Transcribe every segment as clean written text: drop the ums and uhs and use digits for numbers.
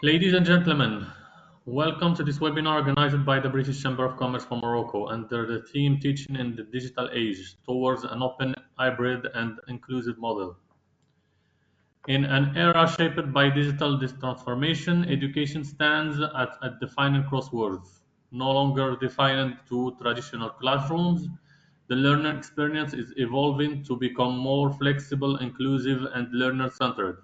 Ladies and gentlemen, welcome to this webinar organized by the British Chamber of Commerce for Morocco under the theme Teaching in the Digital Age Towards an Open, Hybrid and Inclusive Model. In an era shaped by digital transformation, education stands at a defining crossroads. No longer defined to traditional classrooms, the learner experience is evolving to become more flexible, inclusive, and learner-centered.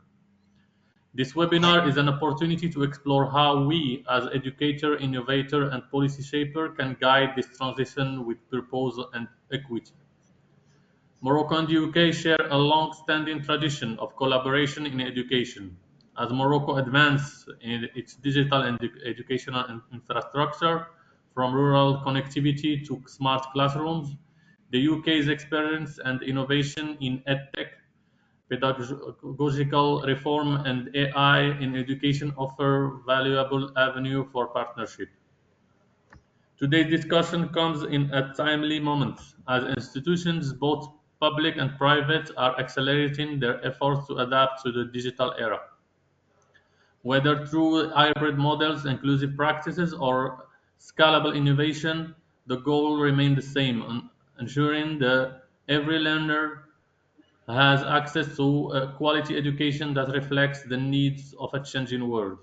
This webinar is an opportunity to explore how we, as educator, innovator, and policy shaper, can guide this transition with purpose and equity. Morocco and the UK share a long-standing tradition of collaboration in education. As Morocco advances in its digital and educational infrastructure, from rural connectivity to smart classrooms, the UK's experience and innovation in edtech, pedagogical reform, and AI in education offer valuable avenue for partnership. Today's discussion comes in a timely moment as institutions, both public and private, are accelerating their efforts to adapt to the digital era. Whether through hybrid models, inclusive practices, or scalable innovation, the goal remains the same: ensuring that every learner has access to a quality education that reflects the needs of a changing world.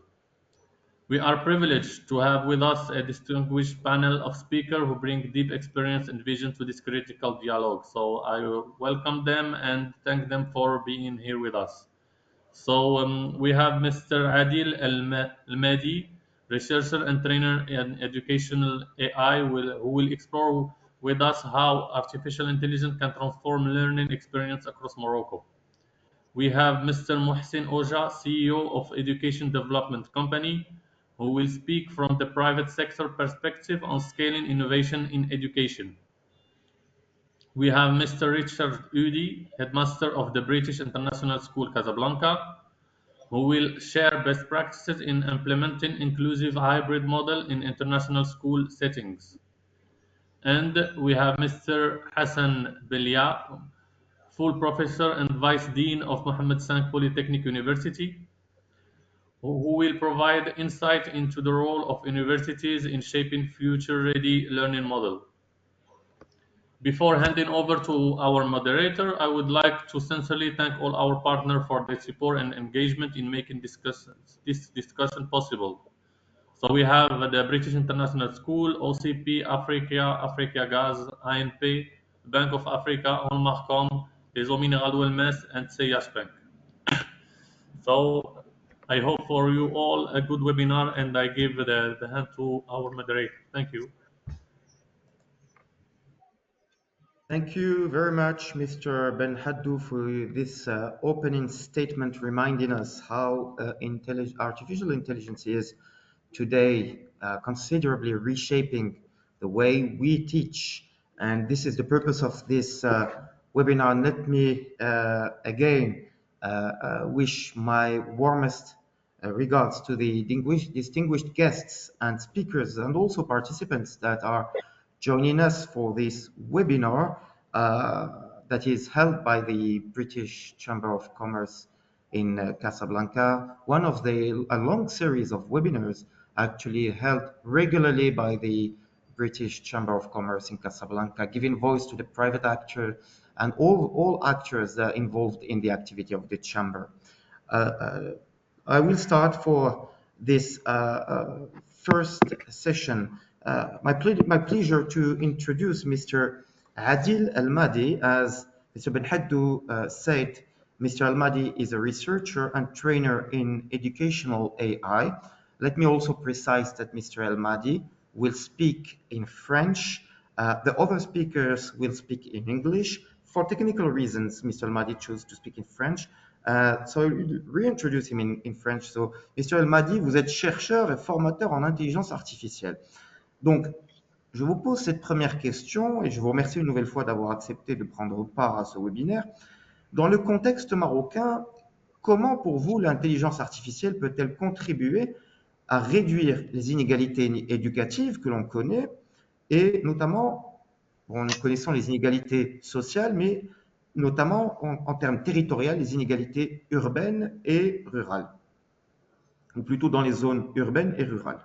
We are privileged to have with us a distinguished panel of speakers who bring deep experience and vision to this critical dialogue. So I welcome them and thank them for being here with us. We have Mr. Adil Al-Mahdi, researcher and trainer in educational AI, who will explore with us how artificial intelligence can transform learning experience across Morocco. We have Mr. Mohsin Oja, CEO of Education Development Company, who will speak from the private sector perspective on scaling innovation in education. We have Mr. Richard Udi, headmaster of the British International School Casablanca, who will share best practices in implementing inclusive hybrid model in international school settings. And we have Mr. Hassan Belia, full professor and vice dean of Mohammed V Polytechnic University, who will provide insight into the role of universities in shaping future-ready learning model. Before handing over to our moderator, I would like to sincerely thank all our partners for their support and engagement in making this discussion possible. So we have the British International School, OCP, Africa, Africa Gas, ANP, Bank of Africa, Holmarcom, Les Eaux Minérales Ouelmes, and Seyash Bank. So I hope for you all a good webinar, and I give the hand to our moderator. Thank you. Thank you very much, Mr. Ben Haddou, for this opening statement reminding us how artificial intelligence is today considerably reshaping the way we teach. And this is the purpose of this webinar. Let me again wish my warmest regards to the distinguished guests and speakers and also participants that are joining us for this webinar that is held by the British Chamber of Commerce in Casablanca, one of a long series of webinars actually held regularly by the British Chamber of Commerce in Casablanca, giving voice to the private actor and all actors involved in the activity of the Chamber. I will start for this first session. My pleasure to introduce Mr. Adil Al-Mahdi. As Mr. Ben Haddou said, Mr. Al-Mahdi is a researcher and trainer in educational AI. Let me also precise that Mr. Al-Mahdi will speak in French. The other speakers will speak in English. For technical reasons, Mr. Al-Mahdi chose to speak in French. So I will réintroduce him in French. So, Mr. El-Mahdi, vous êtes chercheur et formateur en intelligence artificielle. Donc, je vous pose cette première question et je vous remercie une nouvelle fois d'avoir accepté de prendre part à ce webinaire. Dans le contexte marocain, comment pour vous l'intelligence artificielle peut-elle contribuer à réduire les inégalités éducatives que l'on connaît et notamment, bon, nous connaissons les inégalités sociales, mais notamment en termes territoriaux, les inégalités urbaines et rurales. ou plutôt dans les zones urbaines et rurales.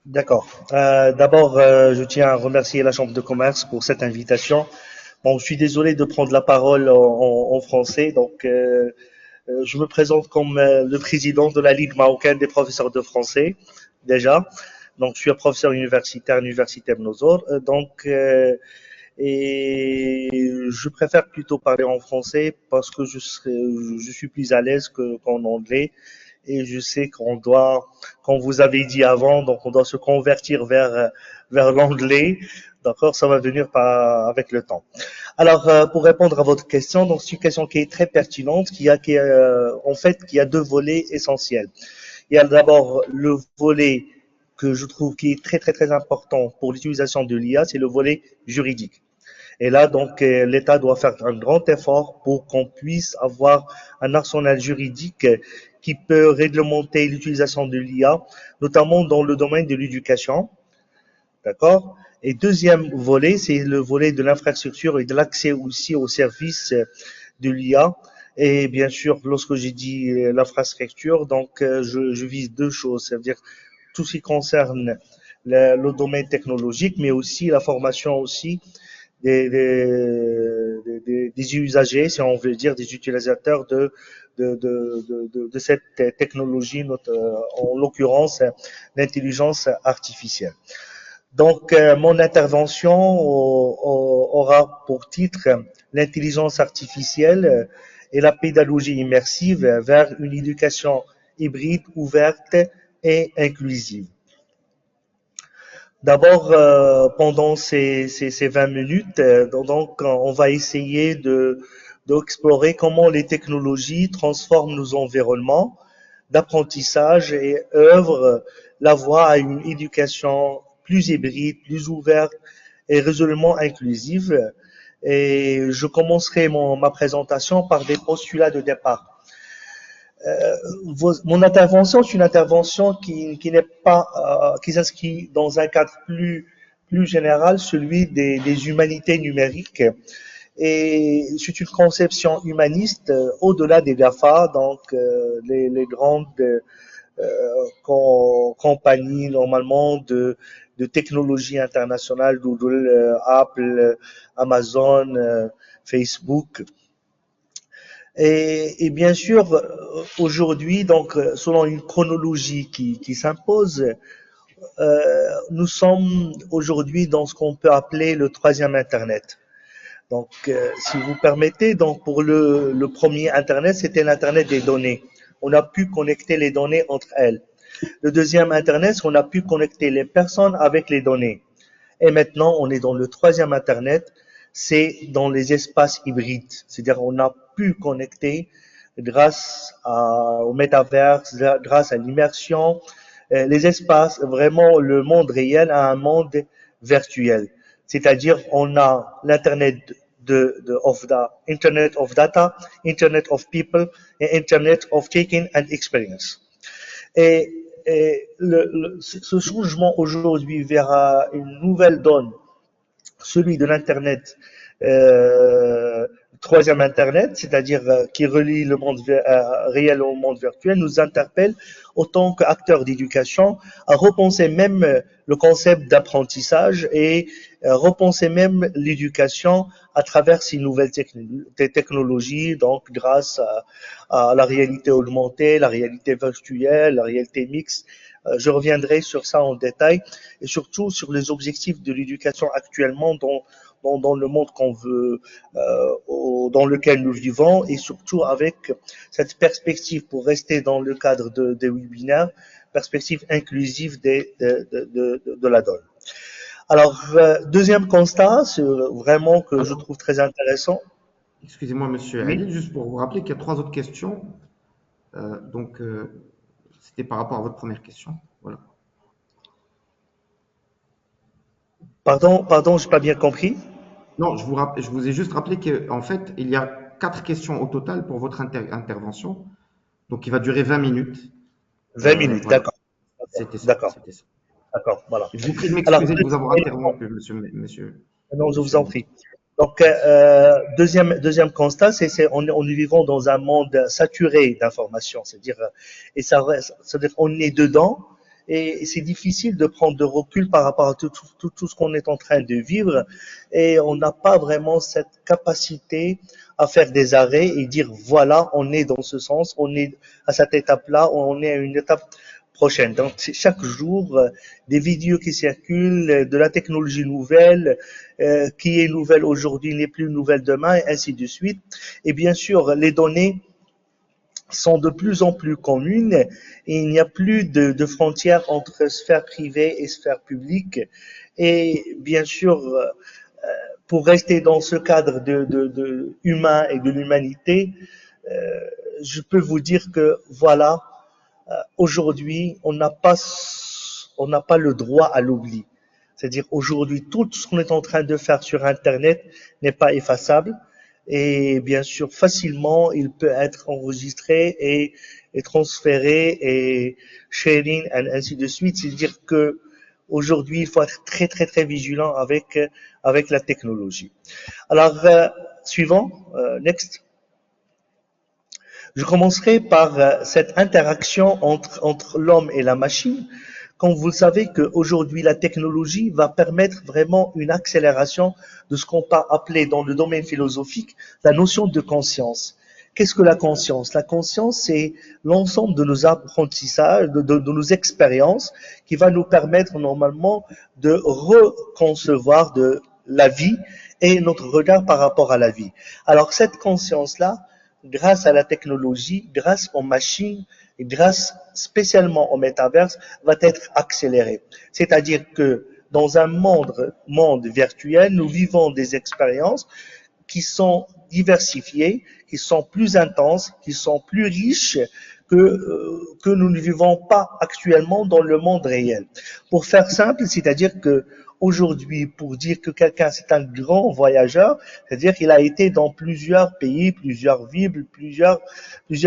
D'accord. D'abord, je tiens à remercier la Chambre de commerce pour cette invitation. Bon, je suis désolé de prendre la parole en français, donc je me présente comme le président de la Ligue marocaine des professeurs de français, déjà. Donc, je suis un professeur universitaire à l'Université de Nosor. Et je préfère plutôt parler en français parce que je suis plus à l'aise qu'en anglais. Et je sais qu'on doit, comme vous avez dit avant, donc on doit se convertir vers l'anglais. D'accord, ça va venir avec le temps. Alors, pour répondre à votre question, donc c'est une question qui est très pertinente, en fait, qui a deux volets essentiels. Il y a d'abord le volet que je trouve qui est très très très important pour l'utilisation de l'IA, c'est le volet juridique. Et là, donc, l'État doit faire un grand effort pour qu'on puisse avoir un arsenal juridique qui peut réglementer l'utilisation de l'IA, notamment dans le domaine de l'éducation. D'accord? Et deuxième volet, c'est le volet de l'infrastructure et de l'accès aussi aux services de l'IA. Et bien sûr, lorsque j'ai dit l'infrastructure, donc je vise deux choses, c'est-à-dire tout ce qui concerne le domaine technologique, mais aussi la formation aussi des usagers, si on veut dire, des utilisateurs de cette technologie, en l'occurrence l'intelligence artificielle. Donc, mon intervention aura pour titre l'intelligence artificielle et la pédagogie immersive vers une éducation hybride, ouverte et inclusive. D'abord, pendant ces 20 minutes, donc, on va essayer d'explorer comment les technologies transforment nos environnements d'apprentissage et œuvrent la voie à une éducation plus hybride, plus ouverte et résolument inclusive. Et je commencerai ma présentation par des postulats de départ. Mon intervention, c'est une intervention qui n'est pas, qui s'inscrit dans un cadre plus général, celui des humanités numériques. Et c'est une conception humaniste au-delà des GAFA, donc les grandes compagnies normalement de technologie internationale, Google, Apple, Amazon, Facebook. Et bien sûr, aujourd'hui, donc, selon une chronologie qui s'impose, nous sommes aujourd'hui dans ce qu'on peut appeler le troisième Internet. Donc, si vous permettez, donc pour le premier Internet, c'était l'Internet des données. On a pu connecter les données entre elles. Le deuxième Internet, on a pu connecter les personnes avec les données. Et maintenant, on est dans le troisième Internet, c'est dans les espaces hybrides. C'est-à-dire, on a pu connecter grâce au métaverse, grâce à l'immersion, les espaces, vraiment le monde réel à un monde virtuel. C'est-à-dire, on a l'Internet of the Internet of data, Internet of people, et Internet of taking and experience. Et, ce changement aujourd'hui vers une nouvelle donne, celui de l'Internet, troisième Internet, c'est-à-dire qui relie le monde réel au monde virtuel, nous interpelle autant qu'acteurs d'éducation à repenser même le concept d'apprentissage et repenser même l'éducation à travers ces nouvelles technologies, donc grâce à la réalité augmentée, la réalité virtuelle, la réalité mixte. Je reviendrai sur ça en détail et surtout sur les objectifs de l'éducation actuellement dans le monde qu'on veut, dans lequel nous vivons et surtout avec cette perspective pour rester dans le cadre des webinaires, perspective inclusive de la donne. Alors, deuxième constat, c'est vraiment que je trouve très intéressant. Excusez-moi, Monsieur Oui. Ali, juste pour vous rappeler qu'il y a trois autres questions. C'était par rapport à votre première question. Voilà. Pardon, j'ai pas bien compris. Non, je vous ai juste rappelé qu'en fait, il y a quatre questions au total pour votre intervention. Donc, il va durer 20 minutes. 20 minutes, Voilà, d'accord. c'était ça. D'accord, C'était ça. d'accord, voilà. Je vous prie de Alors, m'excuser de vous avoir interrompu, monsieur. non, je vous en Monsieur. prie. Donc, deuxième constat, on est vivant dans un monde saturé d'informations, et c'est-à-dire on est dedans, et c'est difficile de prendre de recul par rapport à tout ce qu'on est en train de vivre, et on n'a pas vraiment cette capacité à faire des arrêts et dire voilà, on est dans ce sens, on est à cette étape-là, on est à une étape prochaine. Donc, c'est chaque jour, des vidéos qui circulent, de la technologie nouvelle, qui est nouvelle aujourd'hui n'est plus nouvelle demain, et ainsi de suite. Et bien sûr, les données sont de plus en plus communes et il n'y a plus de frontières entre sphère privée et sphère publique. Et bien sûr, pour rester dans ce cadre de humain et de l'humanité, euh, je peux vous dire que voilà, aujourd'hui, on n'a pas le droit à l'oubli. C'est-à-dire aujourd'hui, tout ce qu'on est en train de faire sur Internet n'est pas effaçable. Et bien sûr, facilement, il peut être enregistré et transféré et sharing et ainsi de suite. C'est-à-dire que aujourd'hui, il faut être très, très, très vigilant avec la technologie. Alors, suivant, next. Je commencerai par cette interaction entre l'homme et la machine. Comme vous le savez qu'aujourd'hui, la technologie va permettre vraiment une accélération de ce qu'on peut appeler dans le domaine philosophique la notion de conscience. Qu'est-ce que la conscience? La conscience, c'est l'ensemble de nos apprentissages, de nos expériences qui va nous permettre normalement de reconcevoir de la vie et notre regard par rapport à la vie. Alors cette conscience-là, grâce à la technologie, grâce aux machines et grâce spécialement au métaverse, va être accélérée. C'est-à-dire que dans un monde virtuel, nous vivons des expériences qui sont diversifiées, qui sont plus intenses, qui sont plus riches que nous ne vivons pas actuellement dans le monde réel. Pour faire simple, c'est-à-dire que aujourd'hui, pour dire que quelqu'un c'est un grand voyageur, c'est-à-dire qu'il a été dans plusieurs pays, plusieurs villes, plusieurs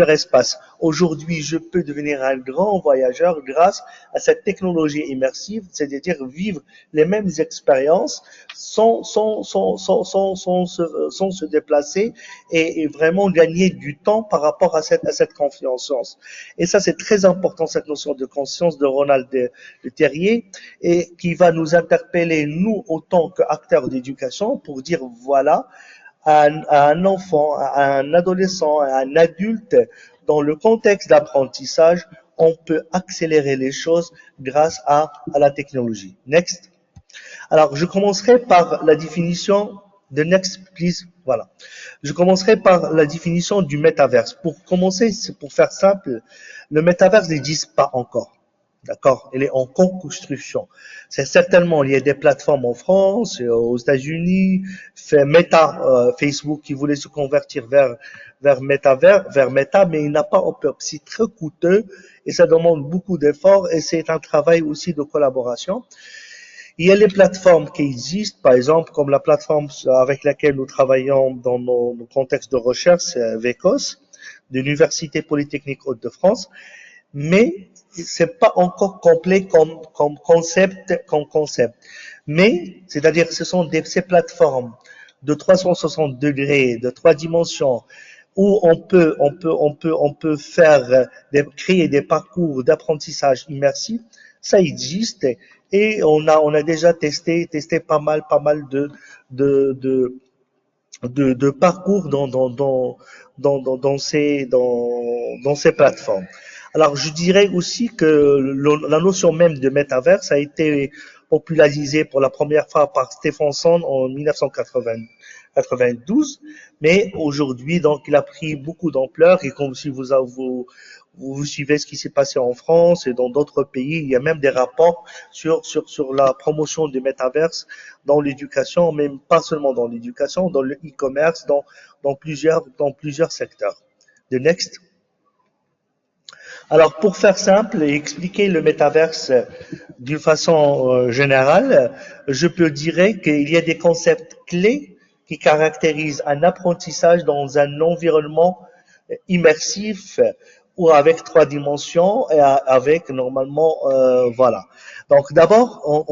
espaces. Aujourd'hui, je peux devenir un grand voyageur grâce à cette technologie immersive, c'est-à-dire vivre les mêmes expériences sans se déplacer et vraiment gagner du temps par rapport à cette conscience. Et ça, c'est très important, cette notion de conscience de Ronald de Terrier, et qui va nous interpeller, nous, autant qu'acteurs d'éducation, pour dire, voilà, à un enfant, à un adolescent, à un adulte, dans le contexte d'apprentissage, on peut accélérer les choses grâce à la technologie. Next. Alors, je commencerai par la définition de next, please. Voilà. Je commencerai par la définition du métaverse. Pour commencer, pour faire simple, le métaverse n'existe pas encore. D'accord? Il est en construction. C'est certainement, il y a des plateformes en France, aux États-Unis, Facebook qui voulait se convertir vers Meta, mais il n'a pas encore. C'est très coûteux et ça demande beaucoup d'efforts et c'est un travail aussi de collaboration. Il y a les plateformes qui existent, par exemple, comme la plateforme avec laquelle nous travaillons dans nos contextes de recherche, c'est VECOS, de l'Université Polytechnique Hauts-de-France, mais c'est pas encore complet comme concept. Mais, c'est-à-dire, ce sont ces plateformes de 360 degrés, de 3 dimensions, où on peut créer des parcours d'apprentissage immersif. Ça existe et on a déjà testé pas mal de parcours dans ces plateformes. Alors, je dirais aussi que la notion même de métaverse a été popularisée pour la première fois par Stephenson en 1992, mais aujourd'hui, donc, il a pris beaucoup d'ampleur et comme si vous suivez ce qui s'est passé en France et dans d'autres pays, il y a même des rapports sur la promotion du métaverse dans l'éducation, même pas seulement dans l'éducation, dans le e-commerce, dans plusieurs secteurs. The next. Alors, pour faire simple et expliquer le métaverse d'une façon générale, je peux dire qu'il y a des concepts clés qui caractérisent un apprentissage dans un environnement immersif ou avec 3 dimensions et avec normalement voilà. Donc d'abord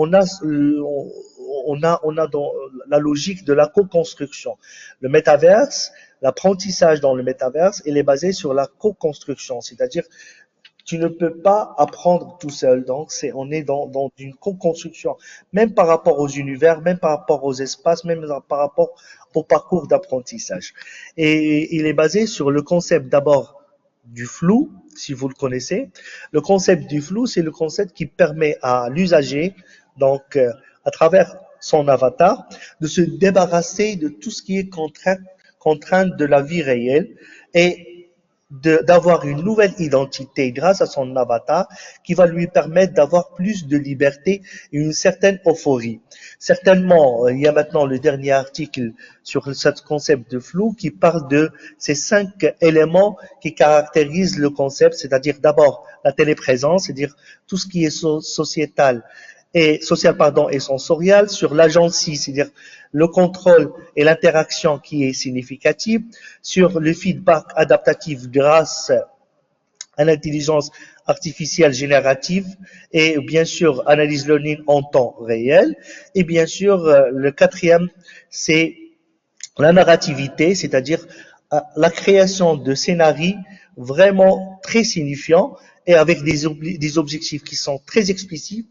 on a dans la logique de la co-construction. Le métaverse, l'apprentissage dans le métaverse, il est basé sur la co-construction, c'est-à-dire tu ne peux pas apprendre tout seul. Donc, on est dans une co-construction, même par rapport aux univers, même par rapport aux espaces, même par rapport au parcours d'apprentissage. Et il est basé sur le concept d'abord du flou, si vous le connaissez. Le concept du flou, c'est le concept qui permet à l'usager, donc à travers son avatar, de se débarrasser de tout ce qui est contrainte de la vie réelle et d'avoir une nouvelle identité grâce à son avatar qui va lui permettre d'avoir plus de liberté et une certaine euphorie. Certainement, il y a maintenant le dernier article sur ce concept de flou qui parle de ces 5 éléments qui caractérisent le concept, c'est-à-dire d'abord la téléprésence, c'est-à-dire tout ce qui est sociétal et social pardon et sensorial, sur l'agency, c'est-à-dire le contrôle et l'interaction qui est significative, sur le feedback adaptatif grâce à l'intelligence artificielle générative et bien sûr analyse learning en temps réel, et bien sûr le quatrième c'est la narrativité, c'est-à-dire la création de scénarios vraiment très signifiants et avec des objectifs qui sont très explicites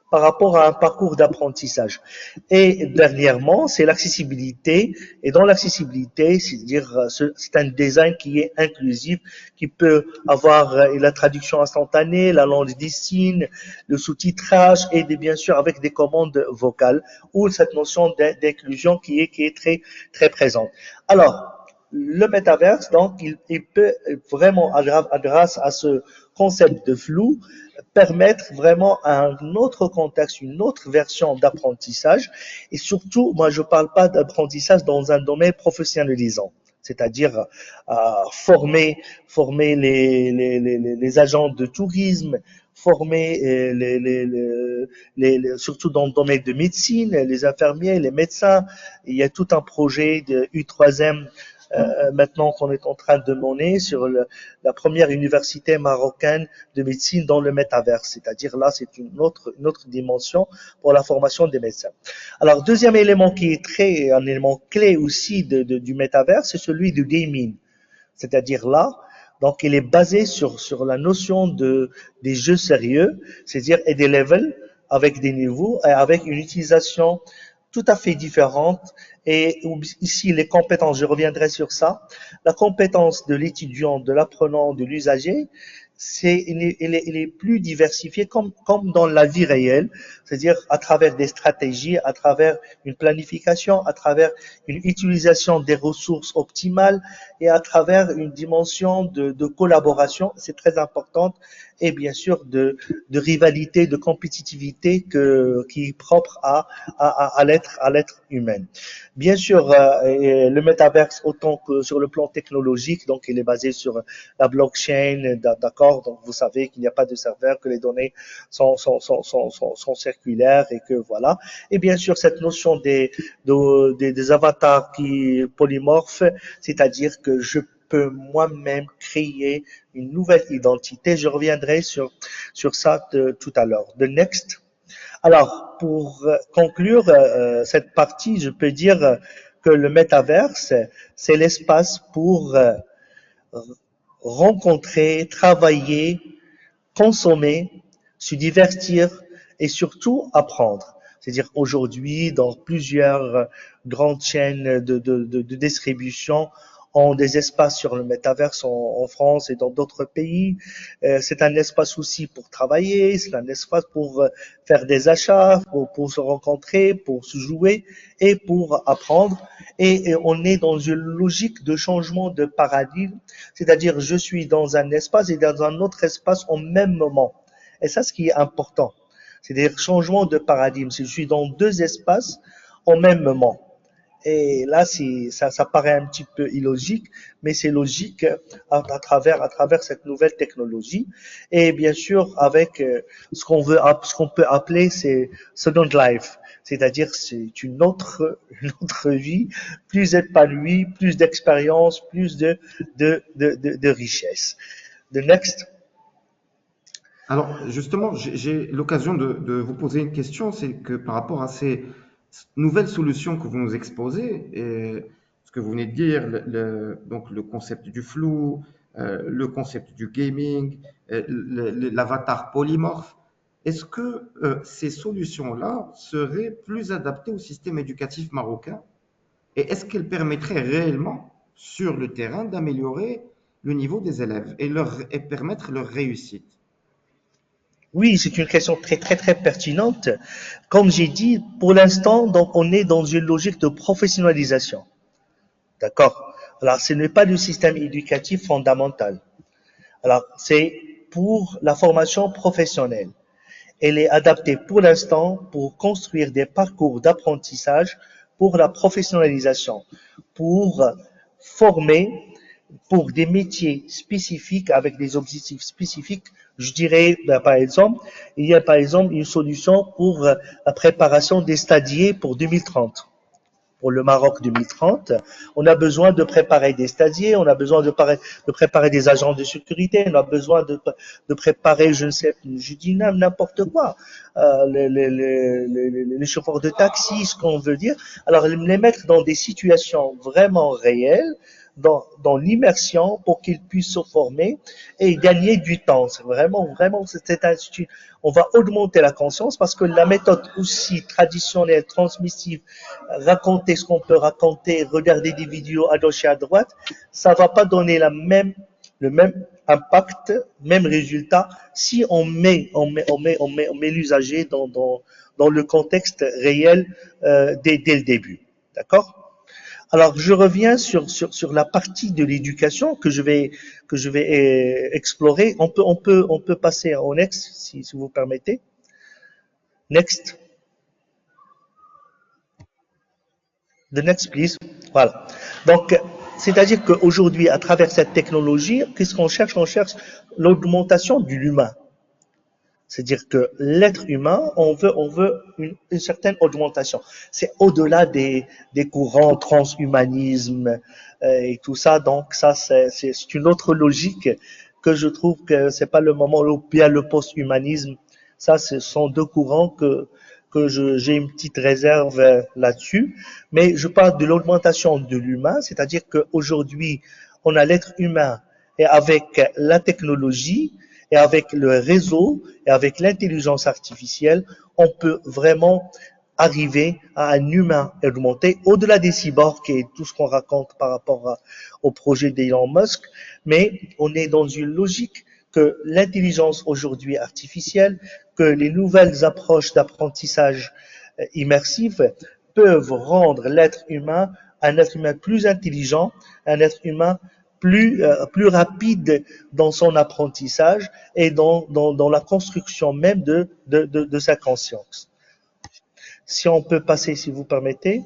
par rapport à un parcours d'apprentissage. Et dernièrement, c'est l'accessibilité. Et dans l'accessibilité, c'est-à-dire c'est un design qui est inclusif, qui peut avoir la traduction instantanée, la langue des signes, le sous-titrage et bien sûr avec des commandes vocales ou cette notion d'inclusion qui est très très présente. Alors, le métaverse, donc, il peut vraiment, grâce à ce concept de flou, permettre vraiment un autre contexte, une autre version d'apprentissage. Et surtout, moi, je ne parle pas d'apprentissage dans un domaine professionnalisant, c'est-à-dire former les agents de tourisme, former surtout dans le domaine de médecine, les infirmiers, les médecins. Il y a tout un projet de U3M maintenant qu'on est en train de mener sur la première université marocaine de médecine dans le métaverse. C'est-à-dire là, c'est une autre dimension pour la formation des médecins. Alors, deuxième élément qui est un élément clé aussi du métaverse, c'est celui du gaming. C'est-à-dire là, donc il est basé sur la notion des jeux sérieux, c'est-à-dire et des levels avec des niveaux et avec une utilisation tout à fait différente. Et ici, les compétences, je reviendrai sur ça. La compétence de l'étudiant, de l'apprenant, de l'usager, il est plus diversifié comme dans la vie réelle, c'est-à-dire à travers des stratégies, à travers une planification, à travers une utilisation des ressources optimales et à travers une dimension de collaboration, c'est très importante, et bien sûr de rivalité, de compétitivité qui est propre à l'être humain. Bien sûr, le métaverse, autant que sur le plan technologique, donc il est basé sur la blockchain, d'accord. Donc vous savez qu'il n'y a pas de serveur, que les données sont circulaires et que voilà. Et bien sûr, cette notion des avatars qui polymorphes, c'est-à-dire que je peux moi-même créer une nouvelle identité. Je reviendrai sur ça tout à l'heure. The next. Alors, pour conclure cette partie, je peux dire que le métaverse, c'est l'espace pour rencontrer, travailler, consommer, se divertir et surtout apprendre. C'est-à-dire aujourd'hui, dans plusieurs grandes chaînes de distribution, ont des espaces sur le métaverse en France et dans d'autres pays. C'est un espace aussi pour travailler, c'est un espace pour faire des achats, pour se rencontrer, pour se jouer et pour apprendre. Et on est dans une logique de changement de paradigme, c'est-à-dire je suis dans un espace et dans un autre espace au même moment. Et ça, ce qui est important, c'est-à-dire changement de paradigme. Si je suis dans deux espaces au même moment. Et là, ça paraît un petit peu illogique, mais c'est logique à travers cette nouvelle technologie. Et bien sûr, avec ce qu'on peut appeler c'est second life, c'est-à-dire c'est une autre vie, plus épanouie, plus d'expérience, plus de richesse. The next. Alors, justement, j'ai l'occasion de vous poser une question, c'est que par rapport à ces nouvelle solution que vous nous exposez, et ce que vous venez de dire, donc le concept du flou, le concept du gaming, l'avatar polymorphe, est-ce que ces solutions-là seraient plus adaptées au système éducatif marocain et est-ce qu'elles permettraient réellement, sur le terrain, d'améliorer le niveau des élèves et permettre leur réussite? Oui, c'est une question très, très, très pertinente. Comme j'ai dit, pour l'instant, donc, on est dans une logique de professionnalisation. D'accord? Alors, ce n'est pas le système éducatif fondamental. Alors, c'est pour la formation professionnelle. Elle est adaptée pour l'instant pour construire des parcours d'apprentissage pour la professionnalisation, pour former pour des métiers spécifiques avec des objectifs spécifiques. Je dirais, par exemple, il y a par exemple une solution pour la préparation des stadiers pour 2030. Pour le Maroc 2030, on a besoin de préparer des stadiers, on a besoin de préparer des agents de sécurité, on a besoin de préparer, je ne sais, je dis n'importe quoi, les chauffeurs de taxi, ce qu'on veut dire. Alors, les mettre dans des situations vraiment réelles, dans l'immersion pour qu'ils puissent se former et gagner du temps. C'est vraiment, vraiment, on va augmenter la conscience parce que la méthode aussi traditionnelle, transmissive, raconter ce qu'on peut raconter, regarder des vidéos à gauche et à droite, ça va pas donner le même impact, même résultat si on met l'usager dans le contexte réel dès le début. D'accord? Alors, je reviens sur la partie de l'éducation que je vais explorer. On peut passer au next, si vous permettez. Next. The next, please. Voilà. Donc, c'est-à-dire qu'aujourd'hui, à travers cette technologie, qu'est-ce qu'on cherche? On cherche l'augmentation de l'humain. C'est-à-dire que l'être humain, on veut une certaine augmentation. C'est au-delà des courants transhumanisme et tout ça. Donc ça, c'est une autre logique que je trouve que c'est pas le moment où il y a le post-humanisme. Ça, ce sont deux courants que j'ai une petite réserve là-dessus. Mais je parle de l'augmentation de l'humain, c'est-à-dire qu'aujourd'hui, on a l'être humain et avec la technologie, et avec le réseau et avec l'intelligence artificielle, on peut vraiment arriver à un humain augmenté, au-delà des cyborgs et tout ce qu'on raconte par rapport au projet d'Elon Musk, mais on est dans une logique que l'intelligence aujourd'hui artificielle, que les nouvelles approches d'apprentissage immersif peuvent rendre l'être humain un être humain plus intelligent, un être humain plus rapide dans son apprentissage et dans la construction même de sa conscience. Si on peut passer, si vous permettez.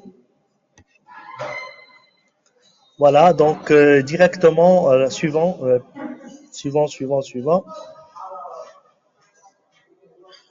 Voilà, donc directement, suivant.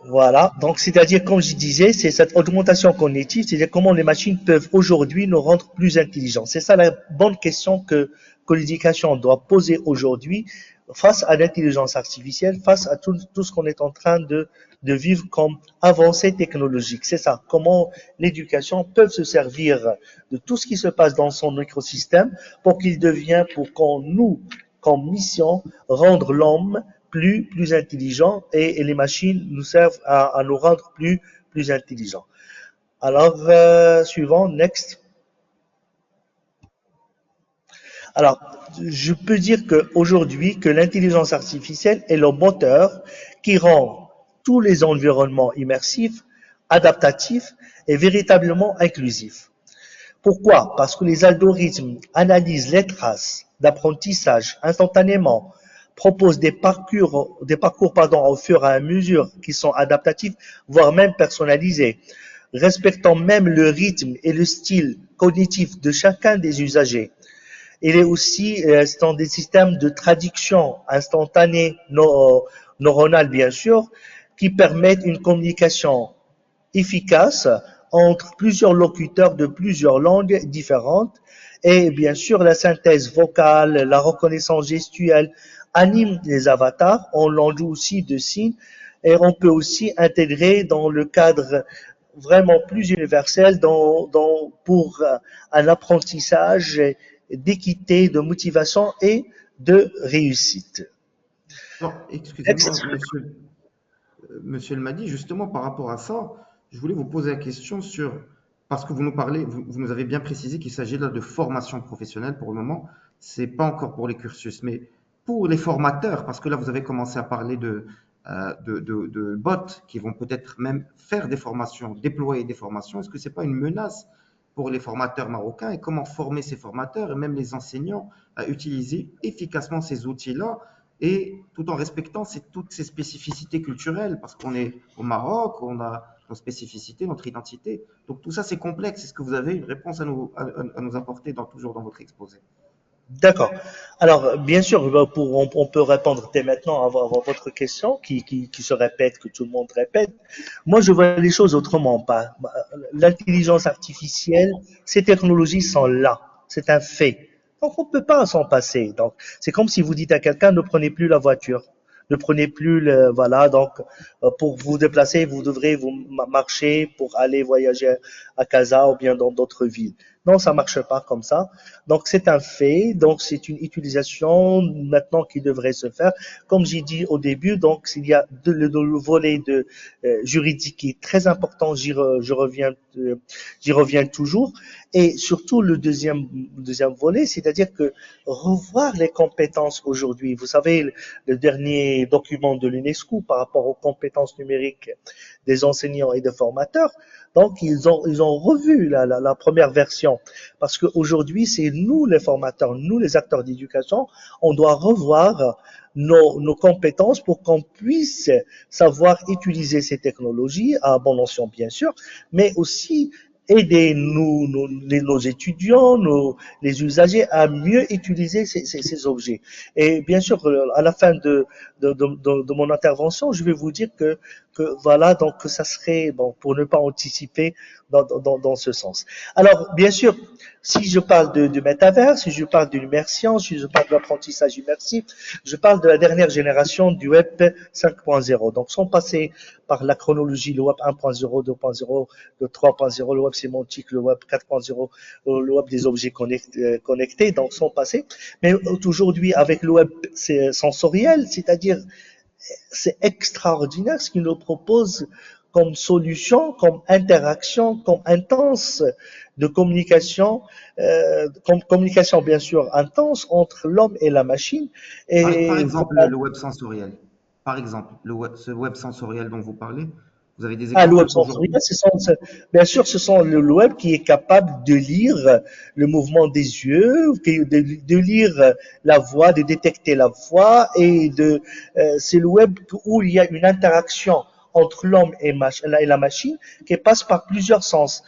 Voilà, donc c'est-à-dire, comme je disais, c'est cette augmentation cognitive, c'est-à-dire comment les machines peuvent aujourd'hui nous rendre plus intelligents. C'est ça la bonne question que l'éducation doit poser aujourd'hui face à l'intelligence artificielle, face à tout ce qu'on est en train de vivre comme avancée technologique. C'est ça, comment l'éducation peut se servir de tout ce qui se passe dans son écosystème pour qu'il devienne, pour qu'on nous, comme mission, rendre l'homme plus intelligent et les machines nous servent à nous rendre plus intelligents. Alors, suivant, next. Alors, je peux dire qu'aujourd'hui, que l'intelligence artificielle est le moteur qui rend tous les environnements immersifs, adaptatifs et véritablement inclusifs. Pourquoi? Parce que les algorithmes analysent les traces d'apprentissage instantanément, proposent des parcours au fur et à mesure qui sont adaptatifs, voire même personnalisés, respectant même le rythme et le style cognitif de chacun des usagers. Il est aussi dans des systèmes de traduction instantanée neuronale, bien sûr, qui permettent une communication efficace entre plusieurs locuteurs de plusieurs langues différentes et bien sûr la synthèse vocale, la reconnaissance gestuelle anime les avatars, on l'enjoue aussi de signes et on peut aussi intégrer dans le cadre vraiment plus universel pour un apprentissage d'équité, de motivation et de réussite. Alors, excusez-moi, Next. monsieur El Madi, justement par rapport à ça, je voulais vous poser la question sur, parce que vous nous parlez, vous nous avez bien précisé qu'il s'agit là de formation professionnelle pour le moment, c'est pas encore pour les cursus, mais pour les formateurs, parce que là vous avez commencé à parler de bots qui vont peut-être même faire des formations, déployer des formations, est-ce que c'est pas une menace pour les formateurs marocains et comment former ces formateurs et même les enseignants à utiliser efficacement ces outils-là et tout en respectant toutes ces spécificités culturelles, parce qu'on est au Maroc, on a nos spécificités, notre identité. Donc tout ça, c'est complexe. Est-ce que vous avez une réponse à nous apporter toujours dans votre exposé? D'accord. Alors, bien sûr, on peut répondre dès maintenant à votre question qui se répète, que tout le monde répète. Moi, je vois les choses autrement. Pas. L'intelligence artificielle, ces technologies sont là. C'est un fait. Donc, on ne peut pas s'en passer. Donc, c'est comme si vous dites à quelqu'un, ne prenez plus la voiture. Ne prenez plus le, voilà, donc, pour vous déplacer, vous devrez vous marcher pour aller voyager à Casa ou bien dans d'autres villes. Non, ça marche pas comme ça. Donc c'est un fait, donc c'est une utilisation maintenant qui devrait se faire. Comme j'ai dit au début, donc il y a le volet de juridique qui est très important, j'y reviens toujours, et surtout le deuxième volet, c'est-à-dire que revoir les compétences aujourd'hui. Vous savez, le dernier document de l'UNESCO par rapport aux compétences numériques des enseignants et des formateurs. Donc, ils ont revu la première version parce qu'aujourd'hui, c'est nous les formateurs, nous les acteurs d'éducation, on doit revoir nos compétences pour qu'on puisse savoir utiliser ces technologies à bon escient, bien sûr, mais aussi aider nos étudiants, les usagers à mieux utiliser ces objets. Et bien sûr, à la fin de mon intervention, je vais vous dire que voilà, donc que ça serait, bon, pour ne pas anticiper dans ce sens. Alors, bien sûr, si je parle de métavers, si je parle de l'immersion, si je parle de l'apprentissage immersif, je parle de la dernière génération du Web 5.0. Donc, sans passer par la chronologie, le Web 1.0, 2.0, le 3.0, le Web sémantique, le Web 4.0, le Web des objets connectés, donc sans passer. Mais aujourd'hui, avec le Web sensoriel, c'est-à-dire c'est extraordinaire ce qu'il nous propose comme solution, comme interaction, comme intense de communication, comme communication bien sûr intense entre l'homme et la machine. Par Et exemple, voilà. le web sensoriel. Par exemple, ce web sensoriel dont vous parlez, vous avez des Ah, le web exemples sensoriel, aujourd'hui? bien sûr, ce sont le web qui est capable de lire le mouvement des yeux, de lire la voix, de détecter la voix, c'est le web où il y a une interaction entre l'homme et la machine qui passe par plusieurs sens.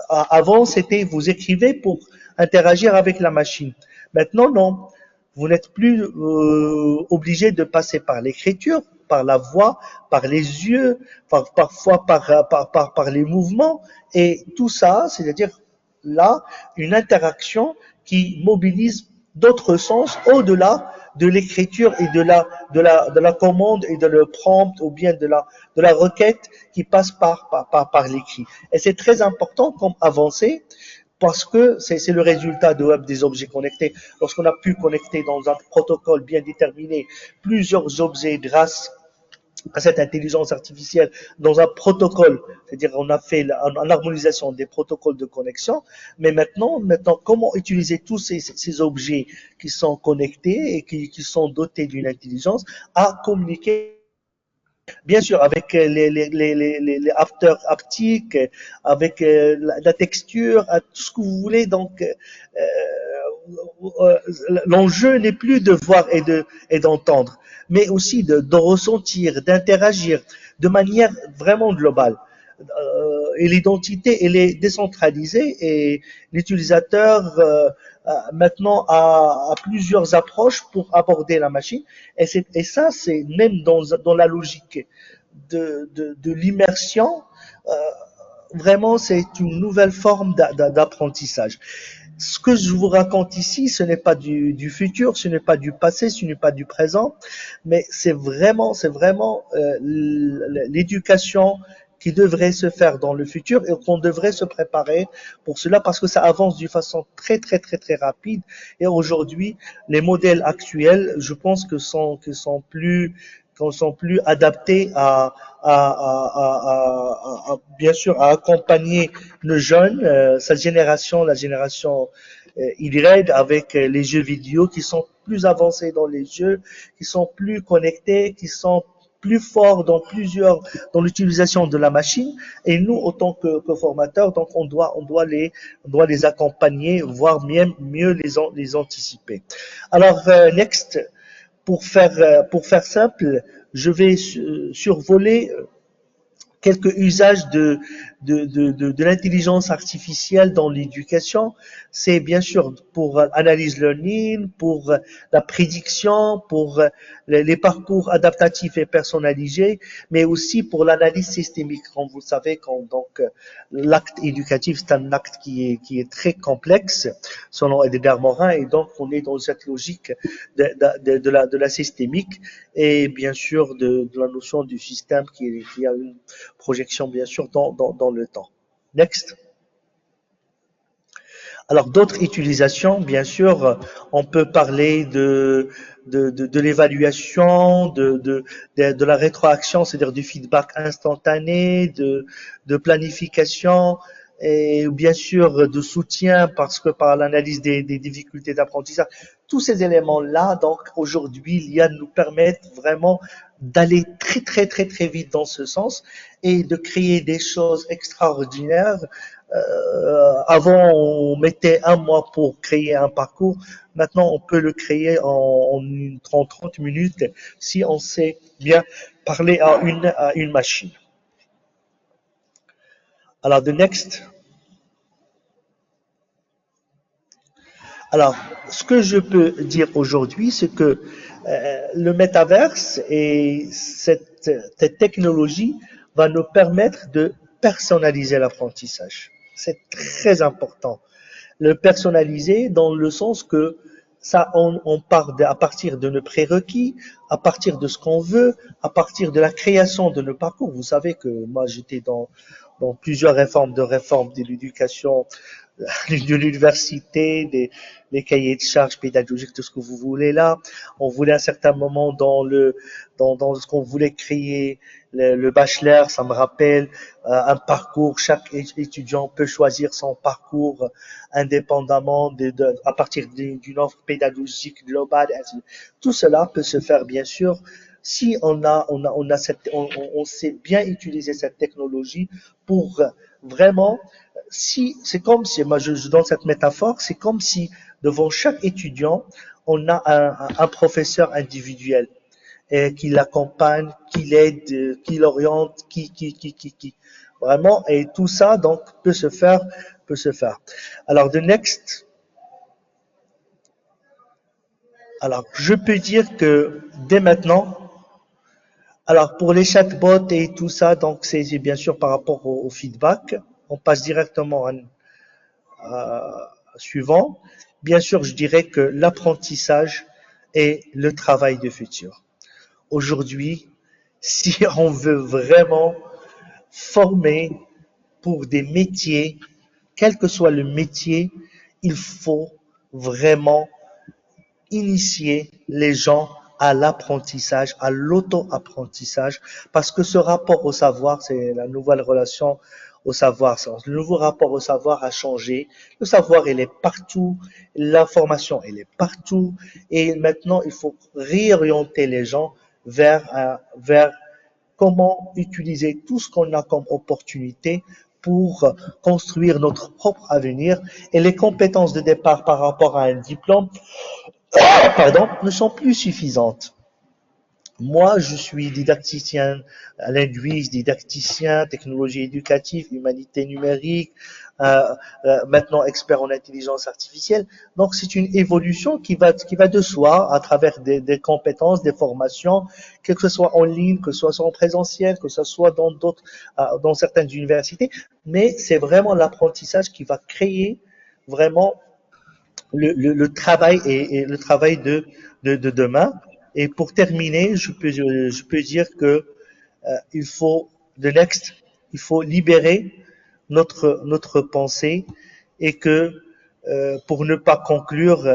Avant, c'était vous écrivez pour interagir avec la machine. Maintenant, non. Vous n'êtes plus obligé de passer par l'écriture, par la voix, par les yeux, parfois par les mouvements. Et tout ça, c'est-à-dire là, une interaction qui mobilise d'autres sens au-delà de l'écriture et de la commande et de le prompt ou bien de la requête qui passe par l'écrit. Et c'est très important comme avancée parce que c'est le résultat de web des objets connectés. Lorsqu'on a pu connecter dans un protocole bien déterminé plusieurs objets grâce à cette intelligence artificielle dans un protocole, c'est-à-dire on a fait une harmonisation des protocoles de connexion, mais maintenant comment utiliser tous ces objets qui sont connectés et qui sont dotés d'une intelligence à communiquer bien sûr, avec les afters haptiques, avec la texture, tout ce que vous voulez. Donc, l'enjeu n'est plus de voir et d'entendre, mais aussi de ressentir, d'interagir de manière vraiment globale. Et l'identité, elle est décentralisée et l'utilisateur maintenant a plusieurs approches pour aborder la machine. Et ça, c'est même dans la logique de l'immersion, euh, vraiment, c'est une nouvelle forme d'apprentissage. Ce que je vous raconte ici, ce n'est pas du futur, ce n'est pas du passé, ce n'est pas du présent, mais c'est vraiment l'éducation qui devrait se faire dans le futur et qu'on devrait se préparer pour cela parce que ça avance d'une façon très rapide. Et aujourd'hui, les modèles actuels, je pense qu'on sont plus adaptés bien sûr, à accompagner nos jeunes, cette génération, la génération Y, avec les jeux vidéo qui sont plus avancés dans les jeux, qui sont plus connectés, qui sont plus forts dans l'utilisation de la machine. Et nous, autant que formateurs, donc on doit les accompagner, voire mieux les anticiper. Alors, next, pour faire simple, je vais survoler quelques usages de l'intelligence artificielle dans l'éducation. C'est bien sûr pour analyse learning, pour la prédiction, pour les parcours adaptatifs et personnalisés, mais aussi pour l'analyse systémique. Comme vous savez, donc l'acte éducatif, c'est un acte qui est très complexe, selon Edgar Morin, et donc on est dans cette logique de la systémique et bien sûr de la notion du système qui a une projection bien sûr dans le temps. Next. Alors d'autres utilisations, bien sûr, on peut parler de l'évaluation, de la rétroaction, c'est-à-dire du feedback instantané, de planification et bien sûr de soutien parce que par l'analyse des difficultés d'apprentissage, tous ces éléments-là, donc aujourd'hui, l'IA nous permettent vraiment d'aller très vite dans ce sens et de créer des choses extraordinaires. Avant, on mettait un mois pour créer un parcours. Maintenant, on peut le créer en 30 minutes si on sait bien parler à une machine. Alors, the next. Alors, ce que je peux dire aujourd'hui, c'est que le métaverse et cette technologie va nous permettre de personnaliser l'apprentissage. C'est très important. Le personnaliser dans le sens que on part à partir de nos prérequis, à partir de ce qu'on veut, à partir de la création de nos parcours. Vous savez que moi, j'étais dans plusieurs réformes de l'éducation, de l'université, des cahiers de charges pédagogiques, tout ce que vous voulez là. On voulait à un certain moment dans ce qu'on voulait créer, le bachelor, ça me rappelle un parcours. Chaque étudiant peut choisir son parcours indépendamment à partir d'une offre pédagogique globale. Tout cela peut se faire bien sûr si on sait bien utiliser cette technologie pour vraiment si c'est comme si moi je donne cette métaphore, c'est comme si devant chaque étudiant on a un professeur individuel qui l'accompagne, qui l'aide, qui l'oriente, qui vraiment et tout ça donc peut se faire. Alors the next. Alors je peux dire que dès maintenant. Alors pour les chatbots et tout ça donc c'est bien sûr par rapport au feedback. On passe directement suivant. Bien sûr, je dirais que l'apprentissage est le travail du futur. Aujourd'hui, si on veut vraiment former pour des métiers, quel que soit le métier, il faut vraiment initier les gens à l'apprentissage, à l'auto-apprentissage, parce que ce rapport au savoir, c'est la nouvelle relation au savoir. Le nouveau rapport au savoir a changé. Le savoir, il est partout. L'information, elle est partout. Et maintenant, il faut réorienter les gens vers comment utiliser tout ce qu'on a comme opportunité pour construire notre propre avenir. Et les compétences de départ par rapport à un diplôme, pardon, ne sont plus suffisantes. Moi, je suis didacticien linguiste, didacticien, technologie éducative, humanité numérique, maintenant expert en intelligence artificielle. Donc, c'est une évolution qui va de soi à travers des compétences, des formations, que ce soit en ligne, que ce soit en présentiel, que ce soit dans certaines universités. Mais c'est vraiment l'apprentissage qui va créer vraiment le travail et le travail de demain. Et pour terminer, je peux dire que il faut the next. il faut libérer notre pensée et que, pour ne pas conclure,